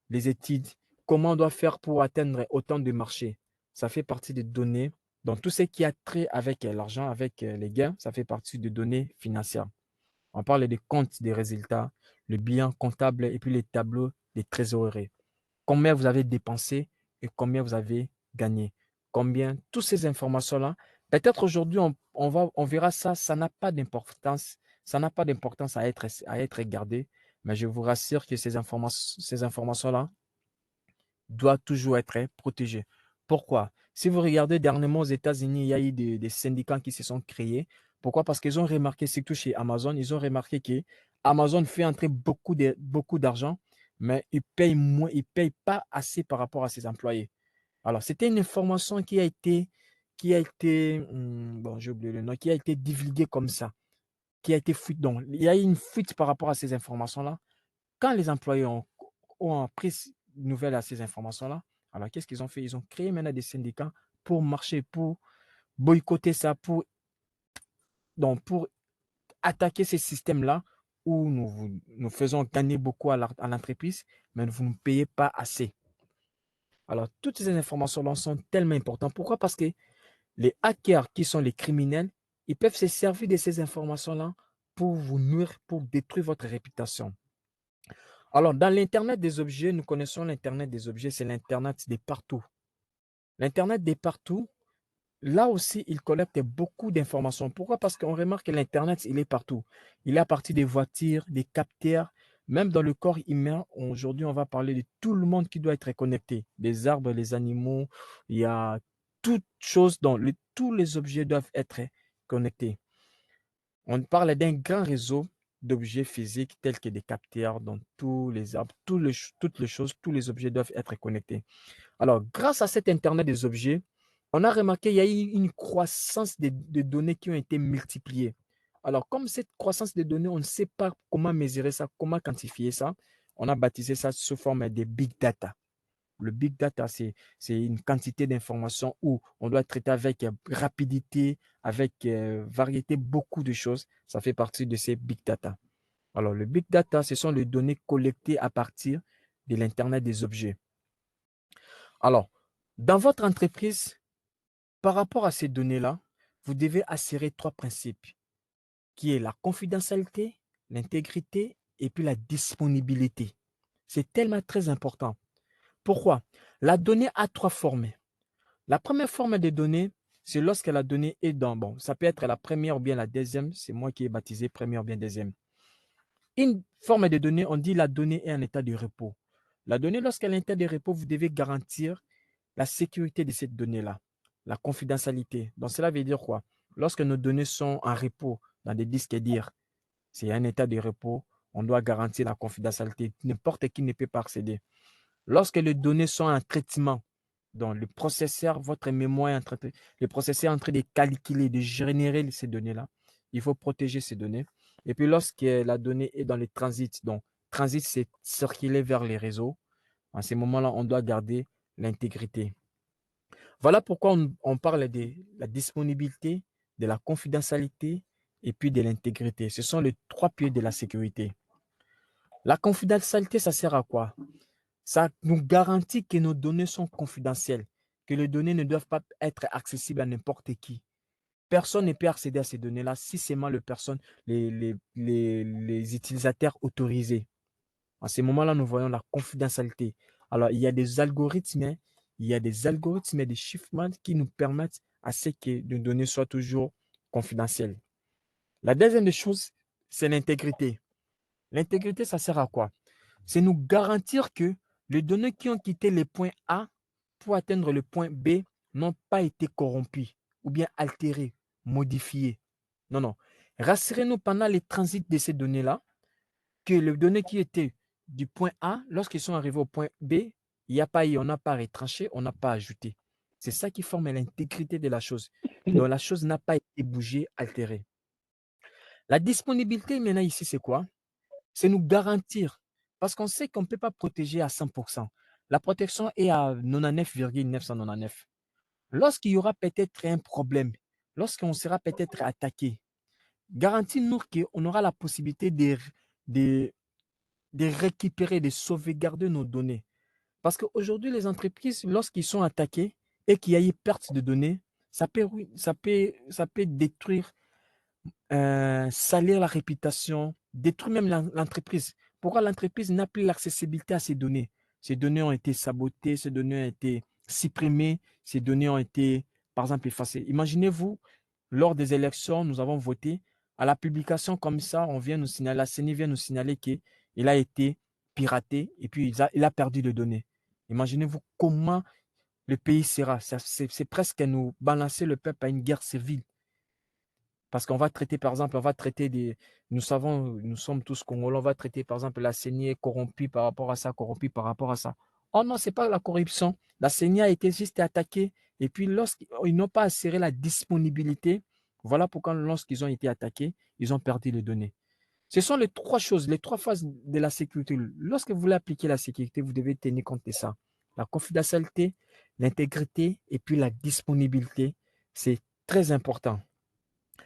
[SPEAKER 1] Les études, comment on doit faire pour atteindre autant de marchés. Ça fait partie des données. Donc, tout ce qui a trait avec l'argent, avec les gains, ça fait partie des données financières. On parle des comptes, des résultats, le bilan comptable et puis les tableaux des trésoreries. Combien vous avez dépensé et combien vous avez gagné. Combien, toutes ces informations-là, peut-être aujourd'hui, on verra ça, ça n'a pas d'importance. Ça n'a pas d'importance à être gardé, mais je vous rassure que ces informations-là doivent toujours être protégées. Pourquoi? Si vous regardez dernièrement aux États-Unis, il y a eu des syndicats qui se sont créés. Pourquoi? Parce qu'ils ont remarqué, surtout chez Amazon, ils ont remarqué que Amazon fait entrer beaucoup d'argent, mais ils payent moins, ils payent pas assez par rapport à ses employés. Alors, c'était une information bon, j'ai oublié le nom, qui a été divulguée comme ça, qui a été fuite. Donc, il y a eu une fuite par rapport à ces informations-là. Quand les employés ont pris nouvelle à ces informations-là, alors qu'est-ce qu'ils ont fait? Ils ont créé maintenant des syndicats pour marcher, pour boycotter ça, pour attaquer ces systèmes-là où nous faisons gagner beaucoup à l'entreprise, mais vous ne payez pas assez. Alors, toutes ces informations-là sont tellement importantes. Pourquoi? Parce que les hackers, qui sont les criminels, ils peuvent se servir de ces informations-là pour vous nuire, pour détruire votre réputation. Alors, dans l'Internet des objets, nous connaissons l'Internet des objets, c'est l'Internet des partout. L'Internet des partout, là aussi, il collecte beaucoup d'informations. Pourquoi? Parce qu'on remarque que l'Internet, il est partout. Il est à partir des voitures, des capteurs, même dans le corps humain. Aujourd'hui, on va parler de tout le monde qui doit être connecté. Les arbres, les animaux, il y a toutes choses dont tous les objets doivent être connectés. On parle d'un grand réseau d'objets physiques tels que des capteurs dans tous les arbres, toutes les choses, tous les objets doivent être connectés. Alors, grâce à cet Internet des objets, on a remarqué qu'il y a eu une croissance de données qui ont été multipliées. Alors, comme cette croissance de données, on ne sait pas comment mesurer ça, comment quantifier ça, on a baptisé ça sous forme de big data. Le big data, c'est une quantité d'informations où on doit traiter avec rapidité, avec variété, beaucoup de choses. Ça fait partie de ces big data. Alors, le big data, ce sont les données collectées à partir de l'Internet des objets. Alors, dans votre entreprise, par rapport à ces données-là, vous devez assurer 3 principes, qui est la confidentialité, l'intégrité et puis la disponibilité. C'est tellement très important. Pourquoi? La donnée a 3 formes. La première forme des données, c'est lorsque la donnée est bon, ça peut être la première ou bien la deuxième, c'est moi qui ai baptisé première ou bien deuxième. Une forme de données, on dit la donnée est en état de repos. La donnée, lorsqu'elle est en état de repos, vous devez garantir la sécurité de cette donnée-là, la confidentialité. Donc, cela veut dire quoi? Lorsque nos données sont en repos dans des disques durs, c'est un état de repos, on doit garantir la confidentialité. N'importe qui ne peut pas accéder. Lorsque les données sont en traitement, donc le processeur, votre mémoire, le processeur est en train de calculer, de générer ces données-là, il faut protéger ces données. Et puis, lorsque la donnée est dans le transit, donc transit, c'est circuler vers les réseaux. En ces moments-là, on doit garder l'intégrité. Voilà pourquoi on parle de la disponibilité, de la confidentialité et puis de l'intégrité. Ce sont les 3 piliers de la sécurité. La confidentialité, ça sert à quoi? Ça nous garantit que nos données sont confidentielles, que les données ne doivent pas être accessibles à n'importe qui. Personne ne peut accéder à ces données-là si seulement les utilisateurs autorisés. À ce moment-là, nous voyons la confidentialité. Alors, il y a des algorithmes et des chiffrements qui nous permettent à ce que nos données soient toujours confidentielles. La deuxième des choses, c'est l'intégrité. L'intégrité, ça sert à quoi? C'est nous garantir que les données qui ont quitté le point A pour atteindre le point B n'ont pas été corrompues ou bien altérées, modifiées. Non, non. Rassurez-nous pendant le transit de ces données-là que les données qui étaient du point A, lorsqu'ils sont arrivés au point B, il n'y a pas eu, on n'a pas retranché, on n'a pas ajouté. C'est ça qui forme l'intégrité de la chose. Donc la chose n'a pas été bougée, altérée. La disponibilité maintenant ici, c'est quoi? C'est nous garantir, parce qu'on sait qu'on ne peut pas protéger à 100%. La protection est à 99,999. Lorsqu'il y aura peut-être un problème, lorsqu'on sera peut-être attaqué, garantis-nous qu'on aura la possibilité de, de récupérer, de sauvegarder nos données. Parce qu'aujourd'hui, les entreprises, lorsqu'ils sont attaqués et qu'il y a eu perte de données, ça peut détruire, salir la réputation, détruire même l'entreprise. Pourquoi l'entreprise n'a plus l'accessibilité à ces données? Ces données ont été sabotées, ces données ont été supprimées, ces données ont été, par exemple, effacées. Imaginez-vous, lors des élections, nous avons voté. À la publication comme ça, on vient nous signaler, la CENI vient nous signaler qu'il a été piraté et puis il a perdu les données. Imaginez-vous comment le pays sera. C'est presque à nous balancer le peuple à une guerre civile. Parce qu'on va traiter, par exemple, nous savons, nous sommes tous Congolais, on va traiter, par exemple, la CENI corrompue par rapport à ça, corrompue par rapport à ça. Oh non, ce n'est pas la corruption. La CENI a été juste attaquée. Et puis, lorsqu'ils n'ont pas assuré la disponibilité, voilà pourquoi, lorsqu'ils ont été attaqués, ils ont perdu les données. Ce sont les 3 choses, les 3 phases de la sécurité. Lorsque vous voulez appliquer la sécurité, vous devez tenir compte de ça. La confidentialité, l'intégrité et puis la disponibilité, c'est très important.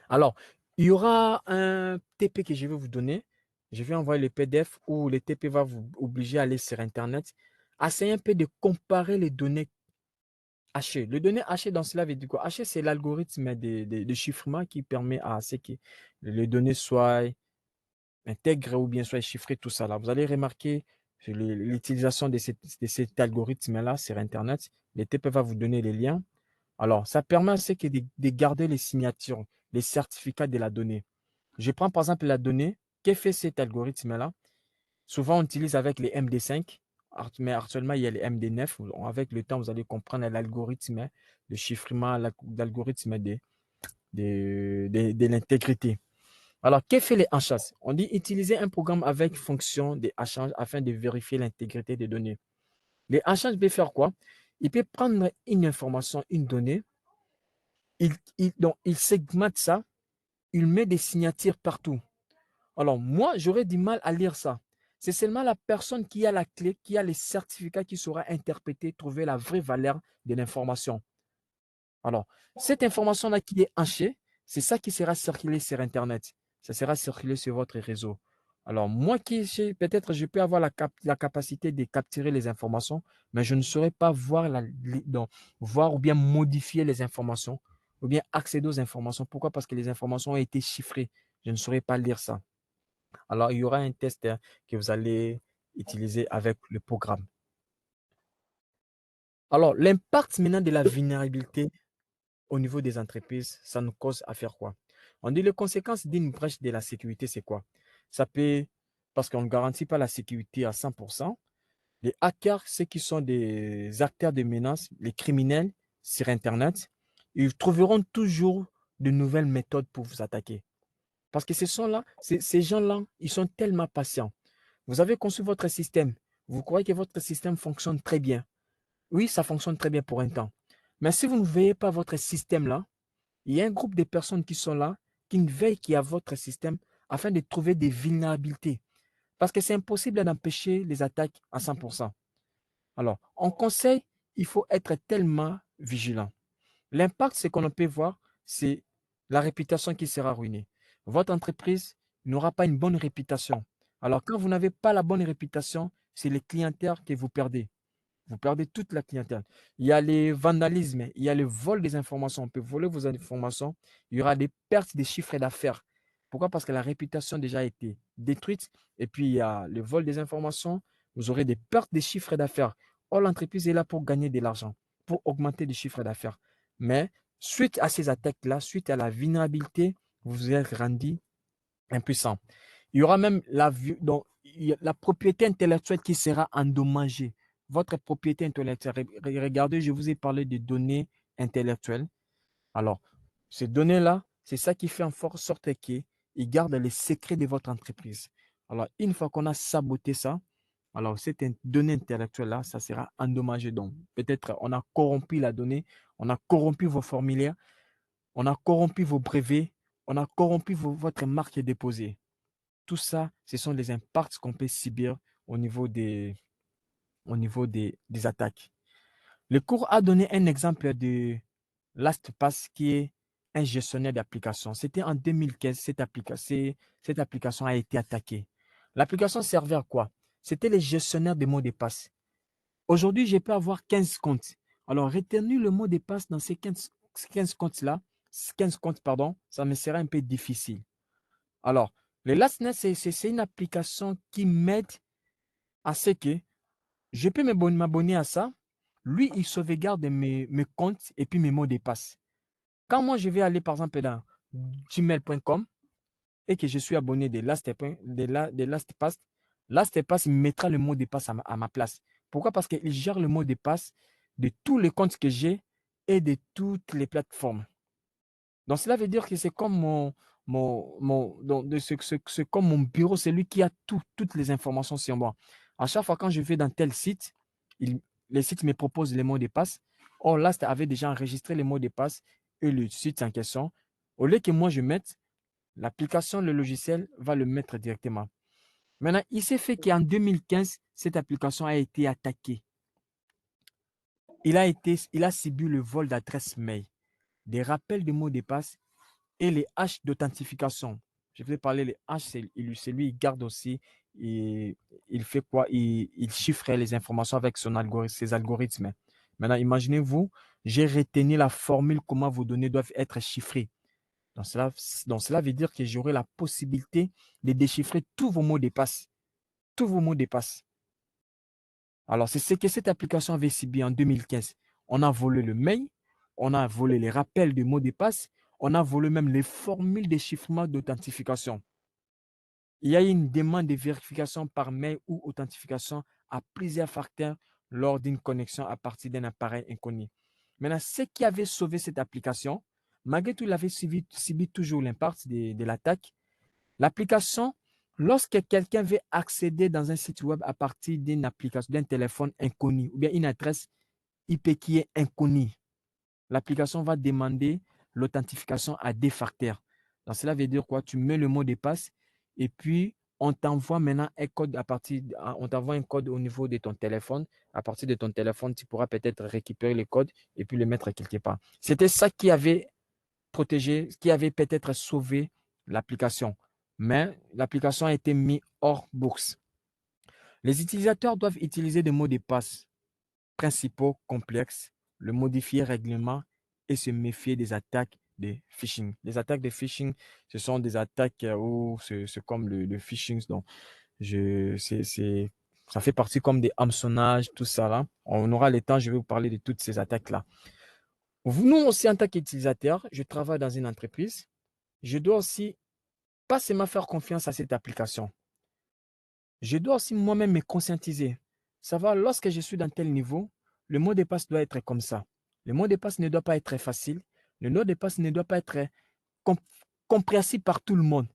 [SPEAKER 1] Alors, il y aura un TP que je vais vous donner. Je vais envoyer le PDF où le TP va vous obliger à aller sur Internet. Essayez un peu de comparer les données hachées. Les données hachées dans cela veut dire quoi? Haché, c'est l'algorithme de chiffrement qui permet à ce que les données soient intègres ou bien soient chiffrées, tout ça là. Vous allez remarquer l'utilisation de cet algorithme-là sur Internet. Le TP va vous donner les liens. Alors, ça permet à ce que de garder les signatures, les certificats de la donnée. Je prends par exemple la donnée. Qu'est fait cet algorithme-là? Souvent, on utilise avec les MD5, mais actuellement, il y a les MD9. Avec le temps, vous allez comprendre l'algorithme, le chiffrement, l'algorithme de l'intégrité. Alors, qu'est fait les hachas? On dit utiliser un programme avec fonction de hachage afin de vérifier l'intégrité des données. Les hachage peut faire quoi? Il peut prendre une information, une donnée, donc, il segmente ça, il met des signatures partout. Alors, moi, j'aurais du mal à lire ça. C'est seulement la personne qui a la clé, qui a les certificats, qui saura interpréter, trouver la vraie valeur de l'information. Alors, cette information-là qui est hachée, c'est ça qui sera circulé sur Internet. Ça sera circulé sur votre réseau. Alors, moi peut-être je peux avoir la capacité de capturer les informations, mais je ne saurais pas voir ou bien modifier les informations, ou bien accéder aux informations. Pourquoi? Parce que les informations ont été chiffrées. Je ne saurais pas lire ça. Alors, il y aura un test que vous allez utiliser avec le programme. Alors, l'impact maintenant de la vulnérabilité au niveau des entreprises, ça nous cause à faire quoi? On dit les conséquences d'une brèche de la sécurité, c'est quoi? Ça peut, parce qu'on ne garantit pas la sécurité à 100%, les hackers, ceux qui sont des acteurs de menaces, les criminels sur Internet, ils trouveront toujours de nouvelles méthodes pour vous attaquer. Parce que ces gens-là, ils sont tellement patients. Vous avez conçu votre système. Vous croyez que votre système fonctionne très bien. Oui, ça fonctionne très bien pour un temps. Mais si vous ne veillez pas votre système-là, il y a un groupe de personnes qui sont là, qui ne veillent qu'à votre système afin de trouver des vulnérabilités. Parce que c'est impossible d'empêcher les attaques à 100%. Alors, en conseil, il faut être tellement vigilant. L'impact, c'est qu'on peut voir, c'est la réputation qui sera ruinée. Votre entreprise n'aura pas une bonne réputation. Alors, quand vous n'avez pas la bonne réputation, c'est les clientèles que vous perdez. Vous perdez toute la clientèle. Il y a les vandalismes, il y a le vol des informations. On peut voler vos informations. Il y aura des pertes de chiffres d'affaires. Pourquoi? Parce que la réputation déjà a été détruite. Et puis, il y a le vol des informations. Vous aurez des pertes de chiffres d'affaires. Or, l'entreprise est là pour gagner de l'argent, pour augmenter les chiffres d'affaires. Mais suite à ces attaques-là, suite à la vulnérabilité, vous vous êtes rendu impuissant. Il y aura même la propriété intellectuelle qui sera endommagée. Votre propriété intellectuelle. Regardez, je vous ai parlé de données intellectuelles. Alors, ces données-là, c'est ça qui fait en sorte qu'ils gardent les secrets de votre entreprise. Alors, une fois qu'on a saboté ça, alors cette donnée intellectuelle-là, ça sera endommagé. Donc, peut-être on a corrompu la donnée, on a corrompu vos formulaires, on a corrompu vos brevets, on a corrompu votre marque déposée. Tout ça, ce sont les impacts qu'on peut subir au niveau des attaques. Le cours a donné un exemple de LastPass qui est un gestionnaire d'applications. C'était en 2015, cette application a été attaquée. L'application servait à quoi? C'était les gestionnaires de mots de passe. Aujourd'hui, je peux avoir 15 comptes. Alors, retenir le mot de passe dans ces 15 comptes-là, 15 comptes, pardon, ça me sera un peu difficile. Alors, le LastNet, c'est une application qui m'aide à ce que je peux m'abonner à ça. Lui, il sauvegarde mes comptes et puis mes mots de passe. Quand moi, je vais aller, par exemple, dans gmail.com et que je suis abonné de LastPass, LastPass mettra le mot de passe à ma place. Pourquoi? Parce qu'il gère le mot de passe de tous les comptes que j'ai et de toutes les plateformes. Donc, cela veut dire que c'est comme c'est comme mon bureau, c'est lui qui a toutes les informations sur moi. À chaque fois quand je vais dans tel site, les sites me proposent les mots de passe. Or, Last avait déjà enregistré les mots de passe et le site en question. Au lieu que moi je mette, l'application, le logiciel va le mettre directement. Maintenant, il s'est fait qu'en 2015, cette application a été attaquée. Il a subi le vol d'adresse mail, des rappels de mots de passe et les haches d'authentification. Je vais parler les haches, c'est lui, il garde aussi, il fait quoi? Il chiffre les informations avec ses algorithmes. Maintenant, imaginez-vous, j'ai retenu la formule comment vos données doivent être chiffrées. Donc cela veut dire que j'aurai la possibilité de déchiffrer tous vos mots de passe. Tous vos mots de passe. Alors, c'est ce que cette application avait subi en 2015. On a volé le mail, on a volé les rappels de mots de passe, on a volé même les formules de chiffrement d'authentification. Il y a eu une demande de vérification par mail ou authentification à plusieurs facteurs lors d'une connexion à partir d'un appareil inconnu. Maintenant, ce qui avait sauvé cette application, malgré tout, il avait subi toujours l'impact de l'attaque. L'application, lorsque quelqu'un veut accéder dans un site web à partir d'une application, d'un téléphone inconnu ou bien une adresse IP qui est inconnue, l'application va demander l'authentification à des facteurs. Donc, cela veut dire quoi? Tu mets le mot de passe et puis on t'envoie maintenant un code on t'envoie un code au niveau de ton téléphone. À partir de ton téléphone, tu pourras peut-être récupérer le code et puis le mettre quelque part. C'était ça qui avait protégé, qui avait peut-être sauvé l'application. Mais l'application a été mise hors bourse. Les utilisateurs doivent utiliser des mots de passe principaux complexes, le modifier régulièrement et se méfier des attaques de phishing. Les attaques de phishing, ce sont des attaques où c'est comme le phishing. Donc, ça fait partie comme des hameçonnages, tout ça là. On aura le temps, je vais vous parler de toutes ces attaques-là. Nous aussi, en tant qu'utilisateur, je travaille dans une entreprise. Je dois aussi pas seulement faire confiance à cette application. Je dois aussi moi-même me conscientiser. Savoir, lorsque je suis dans tel niveau, le mot de passe doit être comme ça. Le mot de passe ne doit pas être facile. Le mot de passe ne doit pas être compréhensible par tout le monde.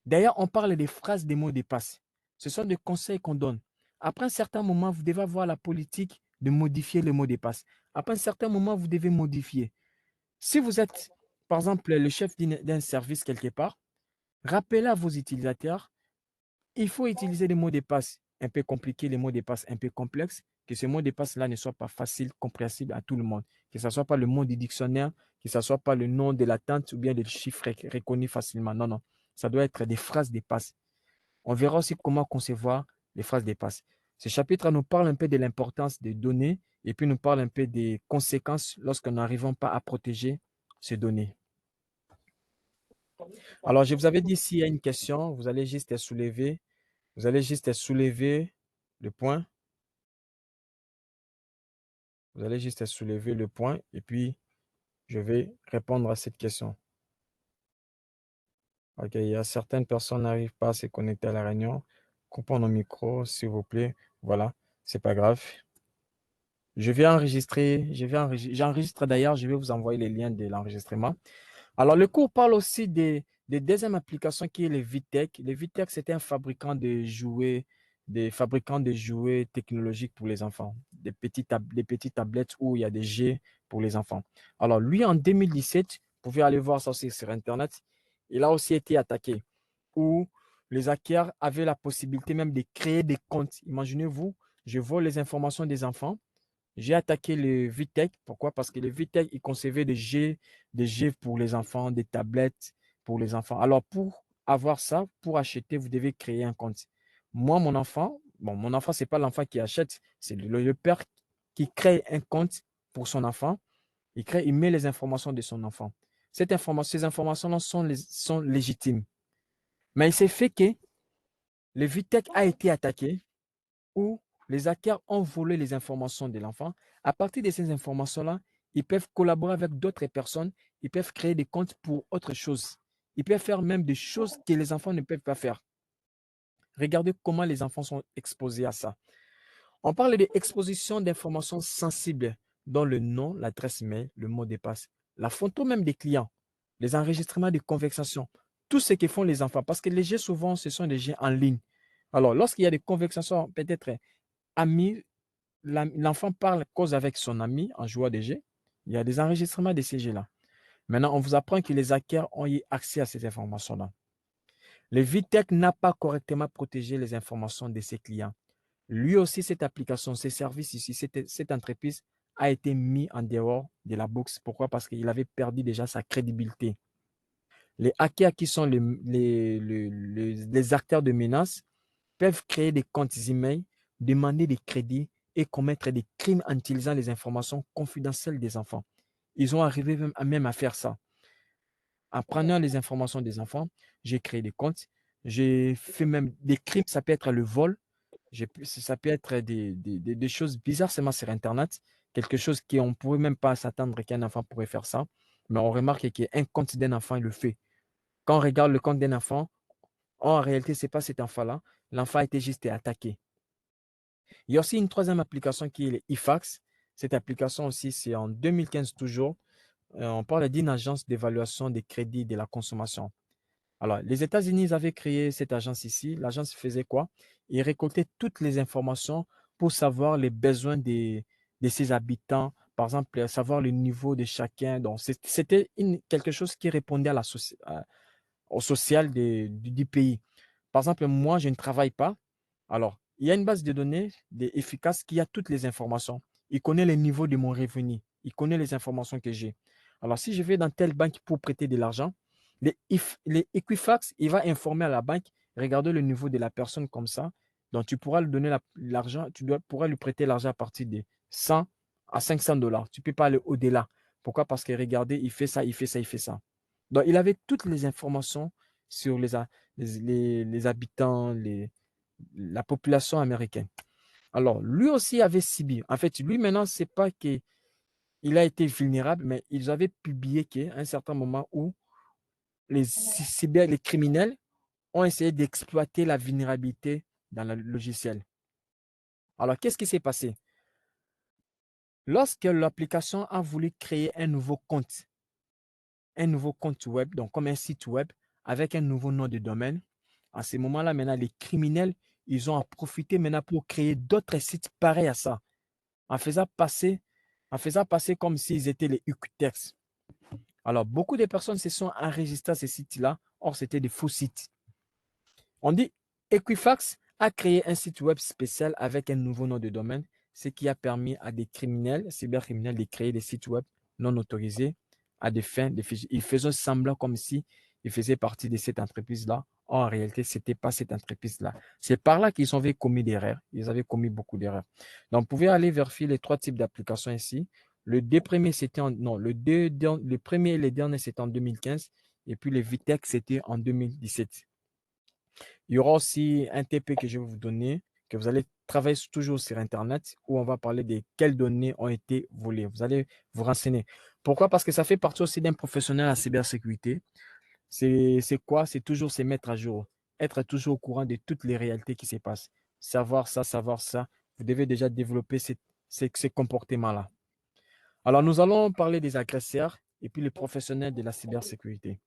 [SPEAKER 1] D'ailleurs, on parle des phrases des mots de passe. Ce sont des conseils qu'on donne. Après un certain moment, vous devez avoir la politique de modifier le mot de passe. Après un certain moment, vous devez modifier. Si vous êtes, par exemple, le chef d'un service quelque part, rappelez à vos utilisateurs, il faut utiliser des mots de passe un peu compliqués, les mots de passe un peu complexes, que ces mots de passe-là ne soient pas faciles, compréhensibles à tout le monde, que ce ne soit pas le mot du dictionnaire, que ce ne soit pas le nom de la tante ou bien des chiffres reconnus facilement. Non, non. Ça doit être des phrases de passe. On verra aussi comment concevoir les phrases de passe. Ce chapitre nous parle un peu de l'importance des données et puis nous parle un peu des conséquences lorsque nous n'arrivons pas à protéger ces données. Alors, je vous avais dit, s'il y a une question, vous allez juste soulever. Vous allez juste soulever le point. Vous allez juste soulever le point et puis je vais répondre à cette question. Ok, il y a certaines personnes qui n'arrivent pas à se connecter à la réunion. Coupons nos micros, s'il vous plaît. Voilà, c'est pas grave. Je vais enregistrer, j'enregistre d'ailleurs, je vais vous envoyer les liens de l'enregistrement. Alors, le cours parle aussi des deuxième application qui est le VTech. Le VTech, c'est un fabricant de jouets, des fabricants de jouets technologiques pour les enfants, des petites tablettes où il y a des jeux pour les enfants. Alors, lui, en 2017, vous pouvez aller voir ça aussi sur Internet, il a aussi été attaqué, où les hackers avaient la possibilité même de créer des comptes. Imaginez-vous, je vole les informations des enfants. J'ai attaqué le VTech. Pourquoi? Parce que le VTech, il concevait des jeux pour les enfants, des tablettes pour les enfants. Alors, pour avoir ça, pour acheter, vous devez créer un compte. Moi, mon enfant, ce n'est pas l'enfant qui achète, c'est le père qui crée un compte pour son enfant. Il met les informations de son enfant. Ces informations-là sont légitimes. Mais il s'est fait que le VTech a été attaqué où les hackers ont volé les informations de l'enfant. À partir de ces informations-là, ils peuvent collaborer avec d'autres personnes, ils peuvent créer des comptes pour autre chose. Ils peuvent faire même des choses que les enfants ne peuvent pas faire. Regardez comment les enfants sont exposés à ça. On parle d'exposition d'informations sensibles, dont le nom, l'adresse mail, le mot de passe, la photo même des clients, les enregistrements de conversations, tout ce que font les enfants. Parce que les jeux, souvent, ce sont des jeux en ligne. Alors, lorsqu'il y a des conversations peut-être amis, l'enfant parle, cause avec son ami en jouant des jeux. Il y a des enregistrements de ces jeux-là. Maintenant, on vous apprend que les hackers ont eu accès à ces informations-là. Le VTech n'a pas correctement protégé les informations de ses clients. Lui aussi, cette application, ces services ici, cette entreprise a été mis en dehors de la bourse. Pourquoi? Parce qu'il avait perdu déjà sa crédibilité. Les hackers qui sont les acteurs de menace peuvent créer des comptes email, demander des crédits et commettre des crimes en utilisant les informations confidentielles des enfants. Ils ont arrivé même à faire ça. En prenant les informations des enfants, j'ai créé des comptes, j'ai fait même des crimes, ça peut être le vol, ça peut être des choses bizarres seulement sur Internet, quelque chose qu'on ne pourrait même pas s'attendre qu'un enfant pourrait faire ça, mais on remarque qu'un compte d'un enfant, il le fait. Quand on regarde le compte d'un enfant, en réalité, ce n'est pas cet enfant-là, l'enfant a été juste attaqué. Il y a aussi une troisième application qui est l'IFAX. Cette application aussi, c'est en 2015 toujours. On parle d'une agence d'évaluation des crédits de la consommation. Alors, les États-Unis avaient créé cette agence ici. L'agence faisait quoi? Il récoltait toutes les informations pour savoir les besoins de ses habitants, par exemple, savoir le niveau de chacun. Donc, c'était quelque chose qui répondait au social du pays. Par exemple, moi, je ne travaille pas. Alors, il y a une base de données efficace qui a toutes les informations. Il connaît le niveau de mon revenu. Il connaît les informations que j'ai. Alors, si je vais dans telle banque pour prêter de l'argent, les Equifax, il va informer à la banque, regardez le niveau de la personne comme ça. Donc, tu pourras lui donner l'argent, pourras lui prêter l'argent à partir de 100 à 500 dollars. Tu ne peux pas aller au-delà. Pourquoi? Parce que regardez, il fait ça, il fait ça, il fait ça. Donc, il avait toutes les informations sur les habitants, la population américaine. Alors, lui aussi avait subi. En fait, lui, maintenant, ce n'est pas qu'il a été vulnérable, mais ils avaient publié qu'à un certain moment où les criminels ont essayé d'exploiter la vulnérabilité dans le logiciel. Alors, qu'est-ce qui s'est passé? Lorsque l'application a voulu créer un nouveau compte web, donc comme un site web, avec un nouveau nom de domaine, à ce moment-là, maintenant, les criminels, ils ont profité maintenant pour créer d'autres sites pareils à ça, en faisant passer comme s'ils étaient les Uqtex. Alors, beaucoup de personnes se sont enregistrées à ces sites-là. Or, c'était des faux sites. On dit Equifax a créé un site web spécial avec un nouveau nom de domaine, ce qui a permis à des criminels, cybercriminels, de créer des sites web non autorisés à des fins de fichiers. Ils faisaient semblant comme si ils faisaient partie de cette entreprise-là. En réalité, ce n'était pas cette entreprise-là. C'est par là qu'ils avaient commis d'erreurs. Ils avaient commis beaucoup d'erreurs. Donc, vous pouvez aller vérifier les 3 types d'applications ici. Le premier, c'était non, le premier et le dernier, c'était en 2015. Et puis, le Vitex, c'était en 2017. Il y aura aussi un TP que je vais vous donner, que vous allez travailler toujours sur Internet, où on va parler de quelles données ont été volées. Vous allez vous renseigner. Pourquoi? Parce que ça fait partie aussi d'un professionnel en cybersécurité. C'est quoi? C'est toujours se mettre à jour, être toujours au courant de toutes les réalités qui se passent. Savoir ça, savoir ça. Vous devez déjà développer ces comportements-là. Alors, nous allons parler des agresseurs et puis les professionnels de la cybersécurité.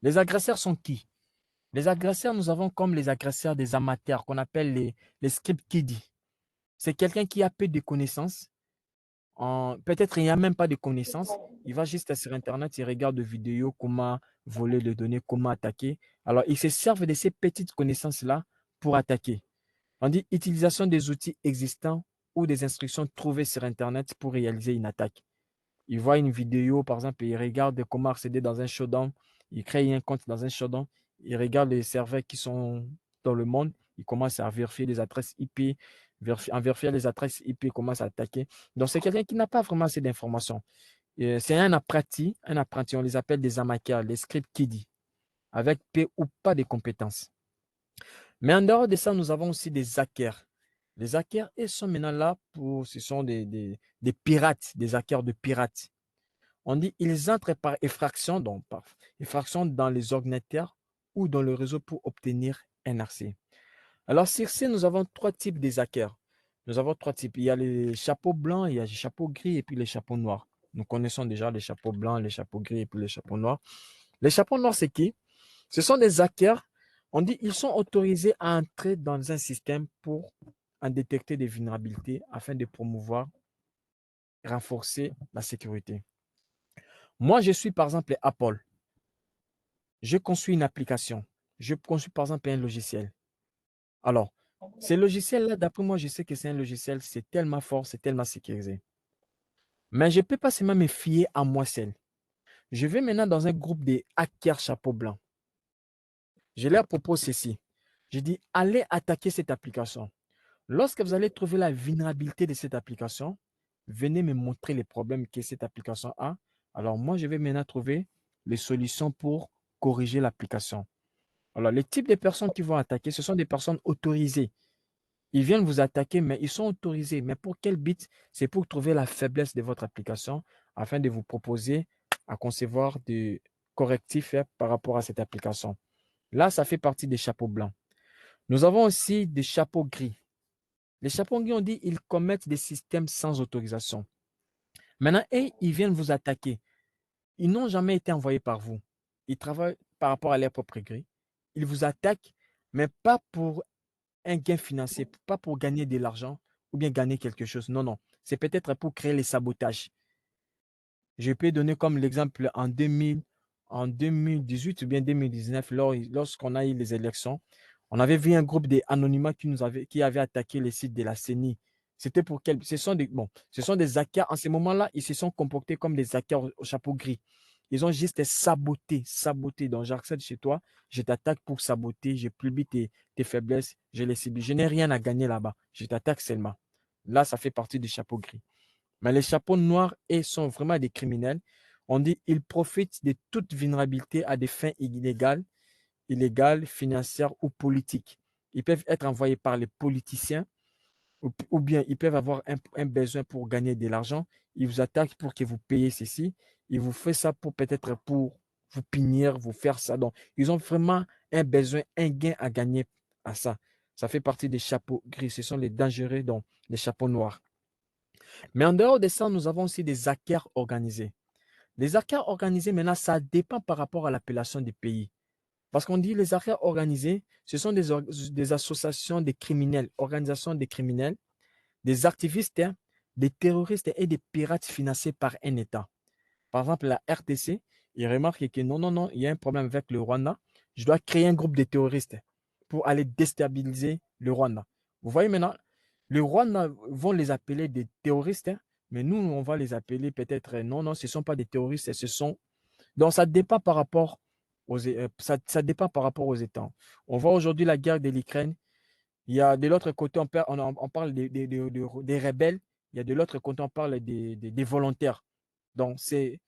[SPEAKER 1] Les agresseurs sont qui? Les agresseurs, nous avons comme les agresseurs des amateurs qu'on appelle les script kiddies. C'est quelqu'un qui a peu de connaissances. Peut-être il n'y a même pas de connaissances. Il va juste sur Internet, il regarde des vidéos, comment voler les données, comment attaquer. Alors, ils se servent de ces petites connaissances-là pour attaquer. On dit utilisation des outils existants ou des instructions trouvées sur Internet pour réaliser une attaque. Il voit une vidéo, par exemple, et il regarde comment accéder dans un showdown. Il crée un compte dans un showdown. Il regarde les serveurs qui sont dans le monde. Il commence à vérifier les adresses IP. En vérifiant les adresses IP, il commence à attaquer. Donc, c'est quelqu'un qui n'a pas vraiment assez d'informations. C'est un apprenti. On les appelle des amateurs, les script kiddies, avec peu ou pas de compétences. Mais en dehors de ça, nous avons aussi des hackers. Les hackers, ils sont maintenant là ce sont des pirates, des hackers de pirates. On dit ils entrent par effraction, donc par effraction dans les ordinateurs ou dans le réseau pour obtenir un accès. Alors, sur ce, nous avons 3 types de hackers. Nous avons 3 types. Il y a les chapeaux blancs, il y a les chapeaux gris et puis les chapeaux noirs. Nous connaissons déjà les chapeaux blancs, les chapeaux gris et puis les chapeaux noirs. Les chapeaux noirs, c'est qui? Ce sont des hackers. On dit qu'ils sont autorisés à entrer dans un système pour en détecter des vulnérabilités afin de promouvoir et renforcer la sécurité. Moi, je suis par exemple Apple. Je construis une application. Je construis par exemple un logiciel. Alors, ce logiciel-là, d'après moi, je sais que c'est un logiciel, c'est tellement fort, c'est tellement sécurisé. Mais je ne peux pas seulement me fier à moi seul. Je vais maintenant dans un groupe de hackers chapeau blanc. Je leur propose ceci. Je dis, allez attaquer cette application. Lorsque vous allez trouver la vulnérabilité de cette application, venez me montrer les problèmes que cette application a. Alors moi, je vais maintenant trouver les solutions pour corriger l'application. Alors, les types de personnes qui vont attaquer, ce sont des personnes autorisées. Ils viennent vous attaquer, mais ils sont autorisés. Mais pour quel but? C'est pour trouver la faiblesse de votre application afin de vous proposer à concevoir des correctifs par rapport à cette application. Là, ça fait partie des chapeaux blancs. Nous avons aussi des chapeaux gris. Les chapeaux gris, on dit ils commettent des systèmes sans autorisation. Maintenant, ils viennent vous attaquer. Ils n'ont jamais été envoyés par vous. Ils travaillent par rapport à leur propre gré. Ils vous attaquent, mais pas pour un gain financier, pas pour gagner de l'argent ou bien gagner quelque chose. Non, non. C'est peut-être pour créer les sabotages. Je peux donner comme l'exemple en 2018 ou bien 2019, lorsqu'on a eu les élections, on avait vu un groupe d'anonymat qui avait attaqué les sites de la CENI. C'était pour quel? Ce sont des hackers. En ce moment-là, ils se sont comportés comme des hackers au chapeau gris. Ils ont juste saboté. Donc, j'accède chez toi, je t'attaque pour saboter, je publie tes faiblesses, je les cible. Je n'ai rien à gagner là-bas. Je t'attaque seulement. Là, ça fait partie du chapeau gris. Mais les chapeaux noirs, sont vraiment des criminels. On dit qu'ils profitent de toute vulnérabilité à des fins illégales, financières ou politiques. Ils peuvent être envoyés par les politiciens ou bien ils peuvent avoir un besoin pour gagner de l'argent. Ils vous attaquent pour que vous payiez ceci. Ils vous font ça pour peut-être pour vous punir, vous faire ça. Donc, ils ont vraiment un besoin, un gain à gagner à ça. Ça fait partie des chapeaux gris. Ce sont les dangereux, donc les chapeaux noirs. Mais en dehors de ça, nous avons aussi des hackers organisés. Les hackers organisés, maintenant, ça dépend par rapport à l'appellation des pays. Parce qu'on dit les hackers organisés, ce sont des associations de criminels, organisations de criminels, des activistes, des terroristes et des pirates financés par un État. Par exemple, la RTC, il remarque que non, il y a un problème avec le Rwanda, je dois créer un groupe de terroristes. pour aller déstabiliser le Rwanda. Vous voyez maintenant, le Rwanda vont les appeler des terroristes, hein, mais nous, on va les appeler peut-être, non, non, ce ne sont pas des terroristes, ce sont... Donc, ça dépend par rapport ça dépend par rapport aux États. On voit aujourd'hui la guerre de l'Ukraine. Il y a de l'autre côté, on parle des rebelles. Il y a de l'autre côté, on parle des volontaires. Donc, c'est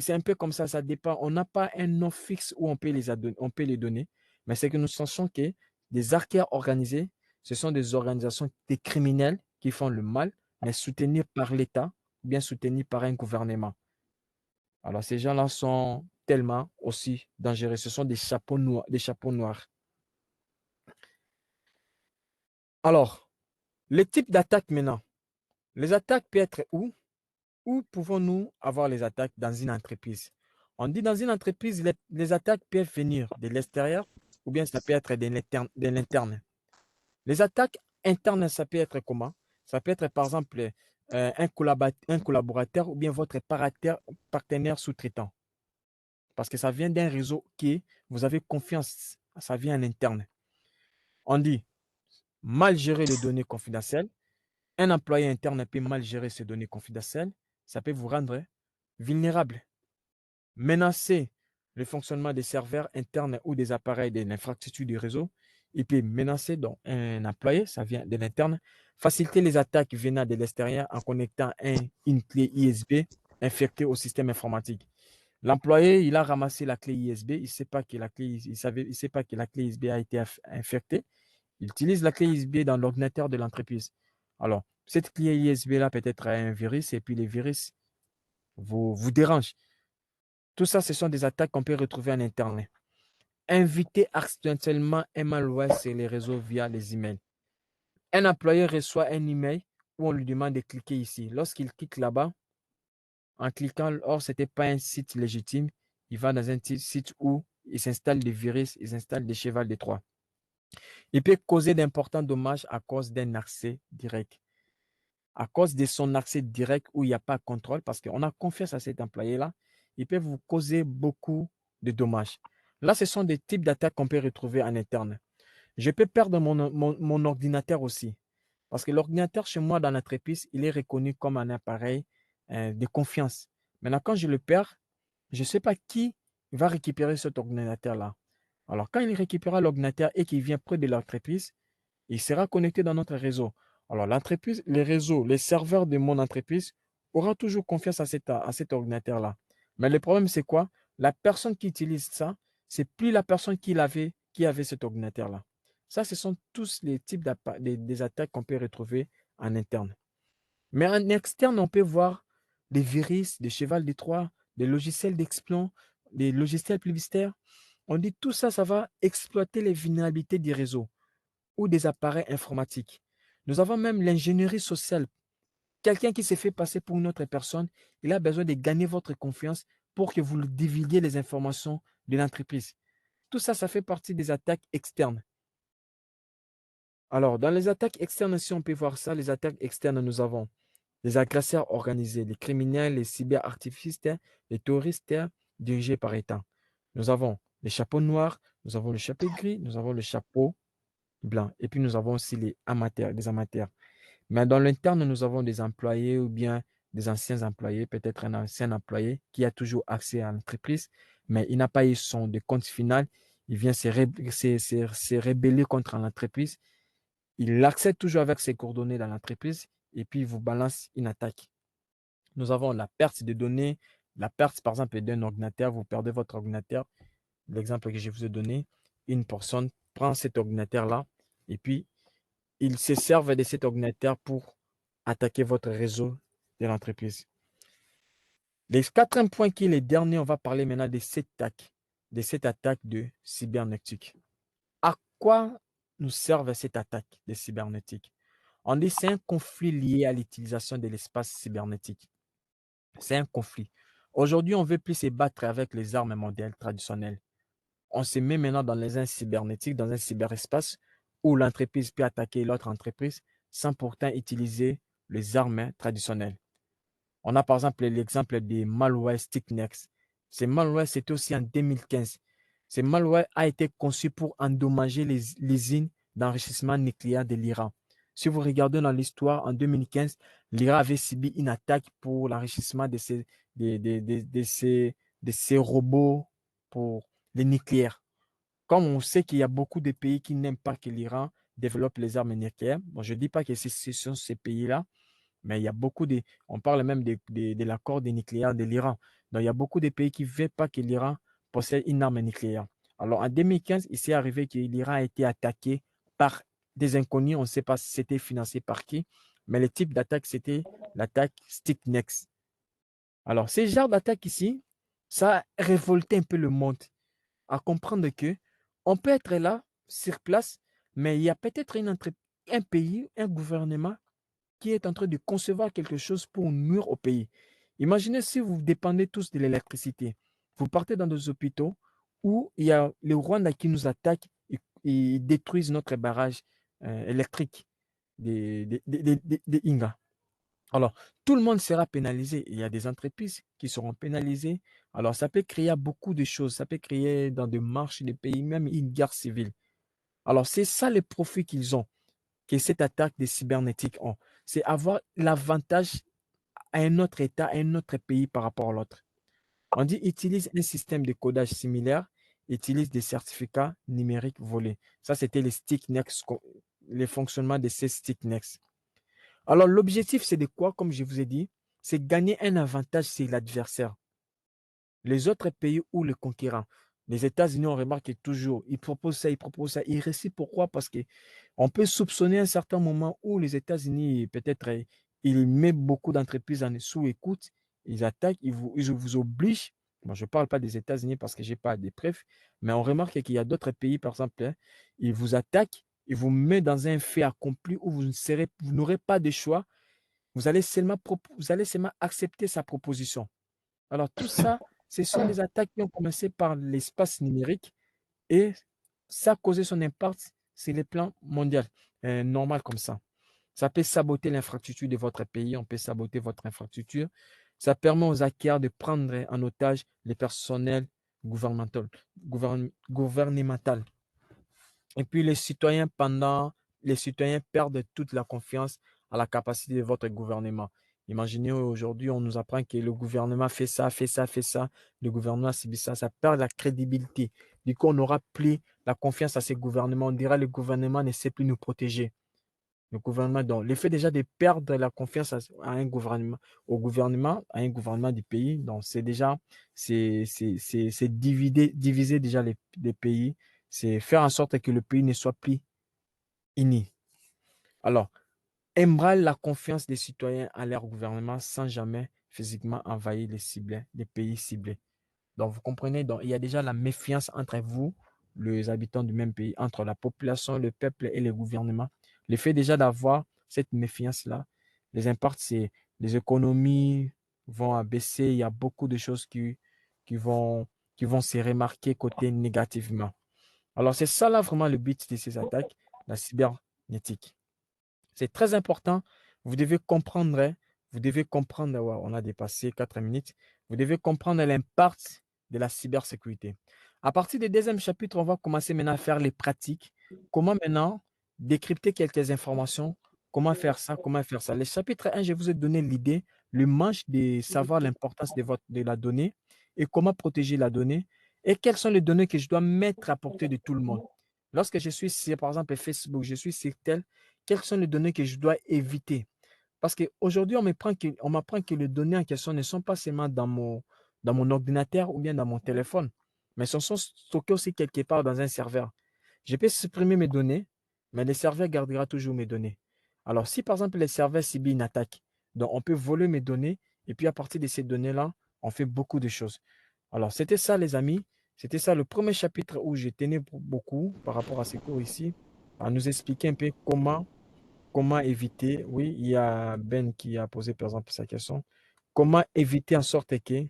[SPEAKER 1] un peu comme ça dépend. On n'a pas un nom fixe où on peut les donner, mais c'est que nous sachons que des arcaires organisés, ce sont des organisations, des criminels qui font le mal, mais soutenus par l'État, bien soutenus par un gouvernement. Alors, ces gens-là sont tellement aussi dangereux. Ce sont des chapeaux noirs, des chapeaux noirs. Alors, les types d'attaques maintenant. Les attaques peuvent être où? Où pouvons-nous avoir les attaques dans une entreprise? On dit dans une entreprise, les attaques peuvent venir de l'extérieur ou bien ça peut être de l'interne. Les attaques internes, ça peut être comment? Ça peut être par exemple un collaborateur ou bien votre partenaire sous-traitant. Parce que ça vient d'un réseau qui, vous avez confiance, ça vient en interne. On dit mal gérer les données confidentielles. Un employé interne peut mal gérer ses données confidentielles. Ça peut vous rendre vulnérable. Menacer le fonctionnement des serveurs internes ou des appareils de l'infrastructure du réseau. Il peut menacer donc un employé, ça vient de l'interne. Faciliter les attaques venant de l'extérieur en connectant une clé USB infectée au système informatique. L'employé, il a ramassé la clé USB, il ne sait pas que la clé, il sait pas que la clé USB a été infectée. Il utilise la clé USB dans l'ordinateur de l'entreprise. Alors, cette clé USB-là peut-être a un virus et puis les virus vous dérangent. Tout ça, ce sont des attaques qu'on peut retrouver en Internet. Inviter accidentellement un malware sur les réseaux via les emails. Un employé reçoit un email où on lui demande de cliquer ici. Lorsqu'il clique là-bas, en cliquant, or, ce n'était pas un site légitime, il va dans un site où il s'installe des virus, il s'installe des chevals de Troie. Il peut causer d'importants dommages à cause d'un accès direct. À cause de son accès direct où il n'y a pas de contrôle, parce qu'on a confiance à cet employé-là, il peut vous causer beaucoup de dommages. Là, ce sont des types d'attaques qu'on peut retrouver en interne. Je peux perdre mon ordinateur aussi, parce que l'ordinateur chez moi dans l'entreprise, il est reconnu comme un appareil de confiance. Maintenant, quand je le perds, je ne sais pas qui va récupérer cet ordinateur-là. Alors, quand il récupérera l'ordinateur et qu'il vient près de l'entreprise, il sera connecté dans notre réseau. Alors, l'entreprise, les réseaux, les serveurs de mon entreprise aura toujours confiance à cet ordinateur-là. Mais le problème, c'est quoi? La personne qui utilise ça, c'est plus la personne qui avait cet ordinateur-là. Ça, ce sont tous les types des attaques qu'on peut retrouver en interne. Mais en externe, on peut voir des virus, des chevals de Troie, des logiciels d'exploit, des logiciels publicitaires. On dit tout ça, ça va exploiter les vulnérabilités du réseau ou des appareils informatiques. Nous avons même l'ingénierie sociale. Quelqu'un qui s'est fait passer pour une autre personne, il a besoin de gagner votre confiance pour que vous divulguiez les informations de l'entreprise. Tout ça, ça fait partie des attaques externes. Alors, dans les attaques externes, si on peut voir ça, les attaques externes, nous avons les agresseurs organisés, les criminels, les cyberartifices, les terroristes dirigés par État. Nous avons les chapeaux noirs, nous avons le chapeau gris, nous avons le chapeau blanc. Et puis, nous avons aussi les amateurs. Mais dans l'interne, nous avons des employés ou bien des anciens employés, peut-être un ancien employé qui a toujours accès à l'entreprise, mais il n'a pas eu son de compte final. Il vient se rébeller contre l'entreprise. Il accède toujours avec ses coordonnées dans l'entreprise et puis il vous balance une attaque. Nous avons la perte de données, la perte par exemple d'un ordinateur. Vous perdez votre ordinateur. L'exemple que je vous ai donné, une personne prend cet ordinateur-là et puis ils se servent de cet ordinateur pour attaquer votre réseau de l'entreprise. Le quatrième point qui est le dernier, on va parler maintenant de cette attaque de cybernétique. À quoi nous servent cette attaque de cybernétique? On dit que c'est un conflit lié à l'utilisation de l'espace cybernétique. C'est un conflit. Aujourd'hui, on ne veut plus se battre avec les armes mondiales traditionnelles. On se met maintenant dans les cybernétiques, dans un cyberespace où l'entreprise peut attaquer l'autre entreprise sans pourtant utiliser les armes traditionnelles. On a par exemple l'exemple des malwares Sticknex. Ces malwares, c'était aussi en 2015. Ce malware a été conçu pour endommager les usines d'enrichissement nucléaire de l'Iran. Si vous regardez dans l'histoire, en 2015, l'Iran avait subi une attaque pour l'enrichissement de ces robots pour les nucléaires. Comme on sait qu'il y a beaucoup de pays qui n'aiment pas que l'Iran développe les armes nucléaires, bon, je ne dis pas que ce sont ces pays-là, mais il y a beaucoup de, on parle même de l'accord des nucléaires de l'Iran. Donc, il y a beaucoup de pays qui ne veulent pas que l'Iran possède une arme nucléaire. Alors, en 2015, il s'est arrivé que l'Iran a été attaqué par des inconnus. On ne sait pas si c'était financé par qui, mais le type d'attaque, c'était l'attaque Sticknex. Alors, ce genre d'attaque ici, ça a révolté un peu le monde à comprendre que on peut être là, sur place, mais il y a peut-être un pays, un gouvernement qui est en train de concevoir quelque chose pour nuire au pays. Imaginez si vous dépendez tous de l'électricité. Vous partez dans des hôpitaux où il y a les Rwandais qui nous attaquent et détruisent notre barrage électrique des Inga. Alors, tout le monde sera pénalisé. Il y a des entreprises qui seront pénalisées. Alors, ça peut créer beaucoup de choses. Ça peut créer dans des marches des pays, même une guerre civile. Alors, c'est ça les profits qu'ils ont, que cette attaque des cybernétiques ont. C'est avoir l'avantage à un autre État, à un autre pays par rapport à l'autre. On dit utilise un système de codage similaire, utilise des certificats numériques volés. Ça, c'était les sticknex, les fonctionnements de ces sticknex. Alors, l'objectif, c'est de quoi, comme je vous ai dit, c'est gagner un avantage sur l'adversaire. Les autres pays ou les conquérants. Les États-Unis, on remarque toujours, ils proposent ça, ils proposent ça. Ils réussissent pourquoi? Parce qu'on peut soupçonner à un certain moment où les États-Unis, peut-être, ils mettent beaucoup d'entreprises en sous-écoute, ils attaquent, ils vous obligent. Moi, je ne parle pas des États-Unis parce que je n'ai pas de preuves, mais on remarque qu'il y a d'autres pays, par exemple, hein, ils vous attaquent, ils vous mettent dans un fait accompli où vous n'aurez pas de choix. Vous allez seulement accepter sa proposition. Alors, tout ça, ce sont des attaques qui ont commencé par l'espace numérique et ça a causé son impact sur les plans mondiaux, normal comme ça. Ça peut saboter l'infrastructure de votre pays, on peut saboter votre infrastructure. Ça permet aux hackers de prendre en otage les personnels gouvernementaux. Et puis les citoyens perdent toute la confiance à la capacité de votre gouvernement. Imaginez aujourd'hui, on nous apprend que le gouvernement fait ça, fait ça, fait ça. Le gouvernement subit ça, ça perd la crédibilité. Du coup, on n'aura plus la confiance à ces gouvernements. On dira le gouvernement ne sait plus nous protéger. Le gouvernement, donc, l'effet déjà de perdre la confiance à un gouvernement, à un gouvernement du pays, donc c'est déjà, c'est diviser déjà les pays, c'est faire en sorte que le pays ne soit plus uni. Alors, ébranle la confiance des citoyens à leur gouvernement sans jamais physiquement envahir les pays ciblés. Donc, vous comprenez, donc, il y a déjà la méfiance entre vous, les habitants du même pays, entre la population, le peuple et le gouvernement. Le fait déjà d'avoir cette méfiance-là, les impacts, c'est les économies vont baisser. Il y a beaucoup de choses qui vont, qui vont se remarquer côté négativement. Alors, c'est ça là vraiment le but de ces attaques, la cybernétique. C'est très important. Vous devez comprendre, hein, ouais, on a dépassé 4 minutes. Vous devez comprendre l'impact de la cybersécurité. À partir du deuxième chapitre, on va commencer maintenant à faire les pratiques. Comment maintenant décrypter quelques informations, comment faire ça, comment faire ça. Le chapitre 1, je vous ai donné l'idée, le manche de savoir l'importance de la donnée et comment protéger la donnée et quelles sont les données que je dois mettre à portée de tout le monde. Lorsque je suis sur, par exemple, Facebook, je suis sur tel, quelles sont les données que je dois éviter? Parce qu'aujourd'hui, on m'apprend que les données en question ne sont pas seulement dans mon ordinateur ou bien dans mon téléphone, mais elles sont stockées aussi quelque part dans un serveur. Je peux supprimer mes données, mais le serveur gardera toujours mes données. Alors, si par exemple le serveur subit une attaque, donc on peut voler mes données et puis à partir de ces données-là, on fait beaucoup de choses. Alors, c'était ça, les amis. C'était ça le premier chapitre où je tenais beaucoup par rapport à ces cours ici, à nous expliquer un peu comment éviter, oui, il y a Ben qui a posé par exemple sa question, comment éviter en sorte que,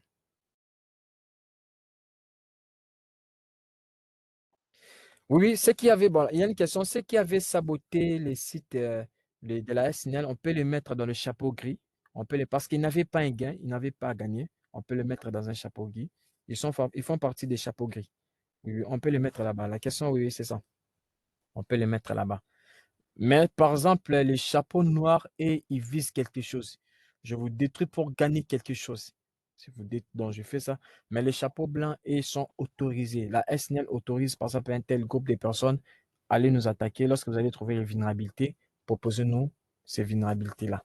[SPEAKER 1] oui, ce qui avait, bon, il y a une question, ce qui avait saboté les sites de la SNL, on peut les mettre dans le chapeau gris, parce qu'ils n'avaient pas un gain, ils n'avaient pas à gagner, on peut les mettre dans un chapeau gris, ils font partie des chapeaux gris. Oui, on peut les mettre là-bas. La question, oui, c'est ça. On peut les mettre là-bas. Mais par exemple, les chapeaux noirs, et ils visent quelque chose. Je vous détruis pour gagner quelque chose. Si vous dites, donc je fais ça. Mais les chapeaux blancs, ils sont autorisés. La SNL autorise, par exemple, un tel groupe de personnes à aller nous attaquer. Lorsque vous allez trouver les vulnérabilités, proposez-nous ces vulnérabilités-là.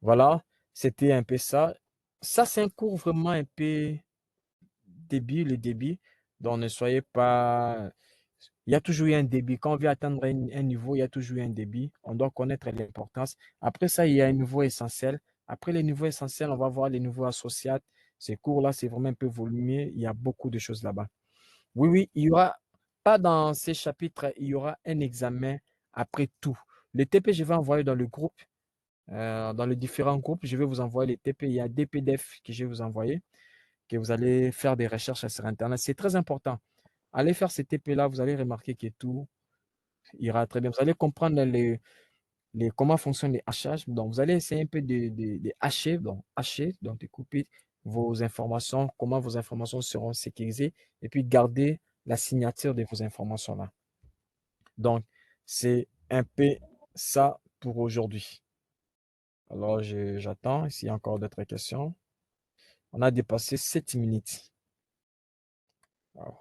[SPEAKER 1] Voilà, c'était un peu ça. Ça, c'est un cours vraiment un peu débit, le débit. Donc, ne soyez pas. Il y a toujours eu un débit. Quand on veut atteindre un niveau, il y a toujours eu un débit. On doit connaître l'importance. Après ça, il y a un niveau essentiel. Après les niveaux essentiels, on va voir les niveaux associés. Ces cours-là, c'est vraiment un peu volumineux. Il y a beaucoup de choses là-bas. Oui, oui, il y aura, pas dans ces chapitres, il y aura un examen après tout. Les TP, je vais envoyer dans le groupe, dans les différents groupes. Je vais vous envoyer les TP. Il y a des PDF que je vais vous envoyer, que vous allez faire des recherches sur Internet. C'est très important. Allez faire ces TP-là, vous allez remarquer que tout ira très bien. Vous allez comprendre comment fonctionnent les hachages. Donc, vous allez essayer un peu de hacher, donc de couper vos informations, comment vos informations seront sécurisées, et puis garder la signature de vos informations-là. Donc, c'est un peu ça pour aujourd'hui. Alors, j'attends s'il y a encore d'autres questions. On a dépassé 7 minutes. Wow.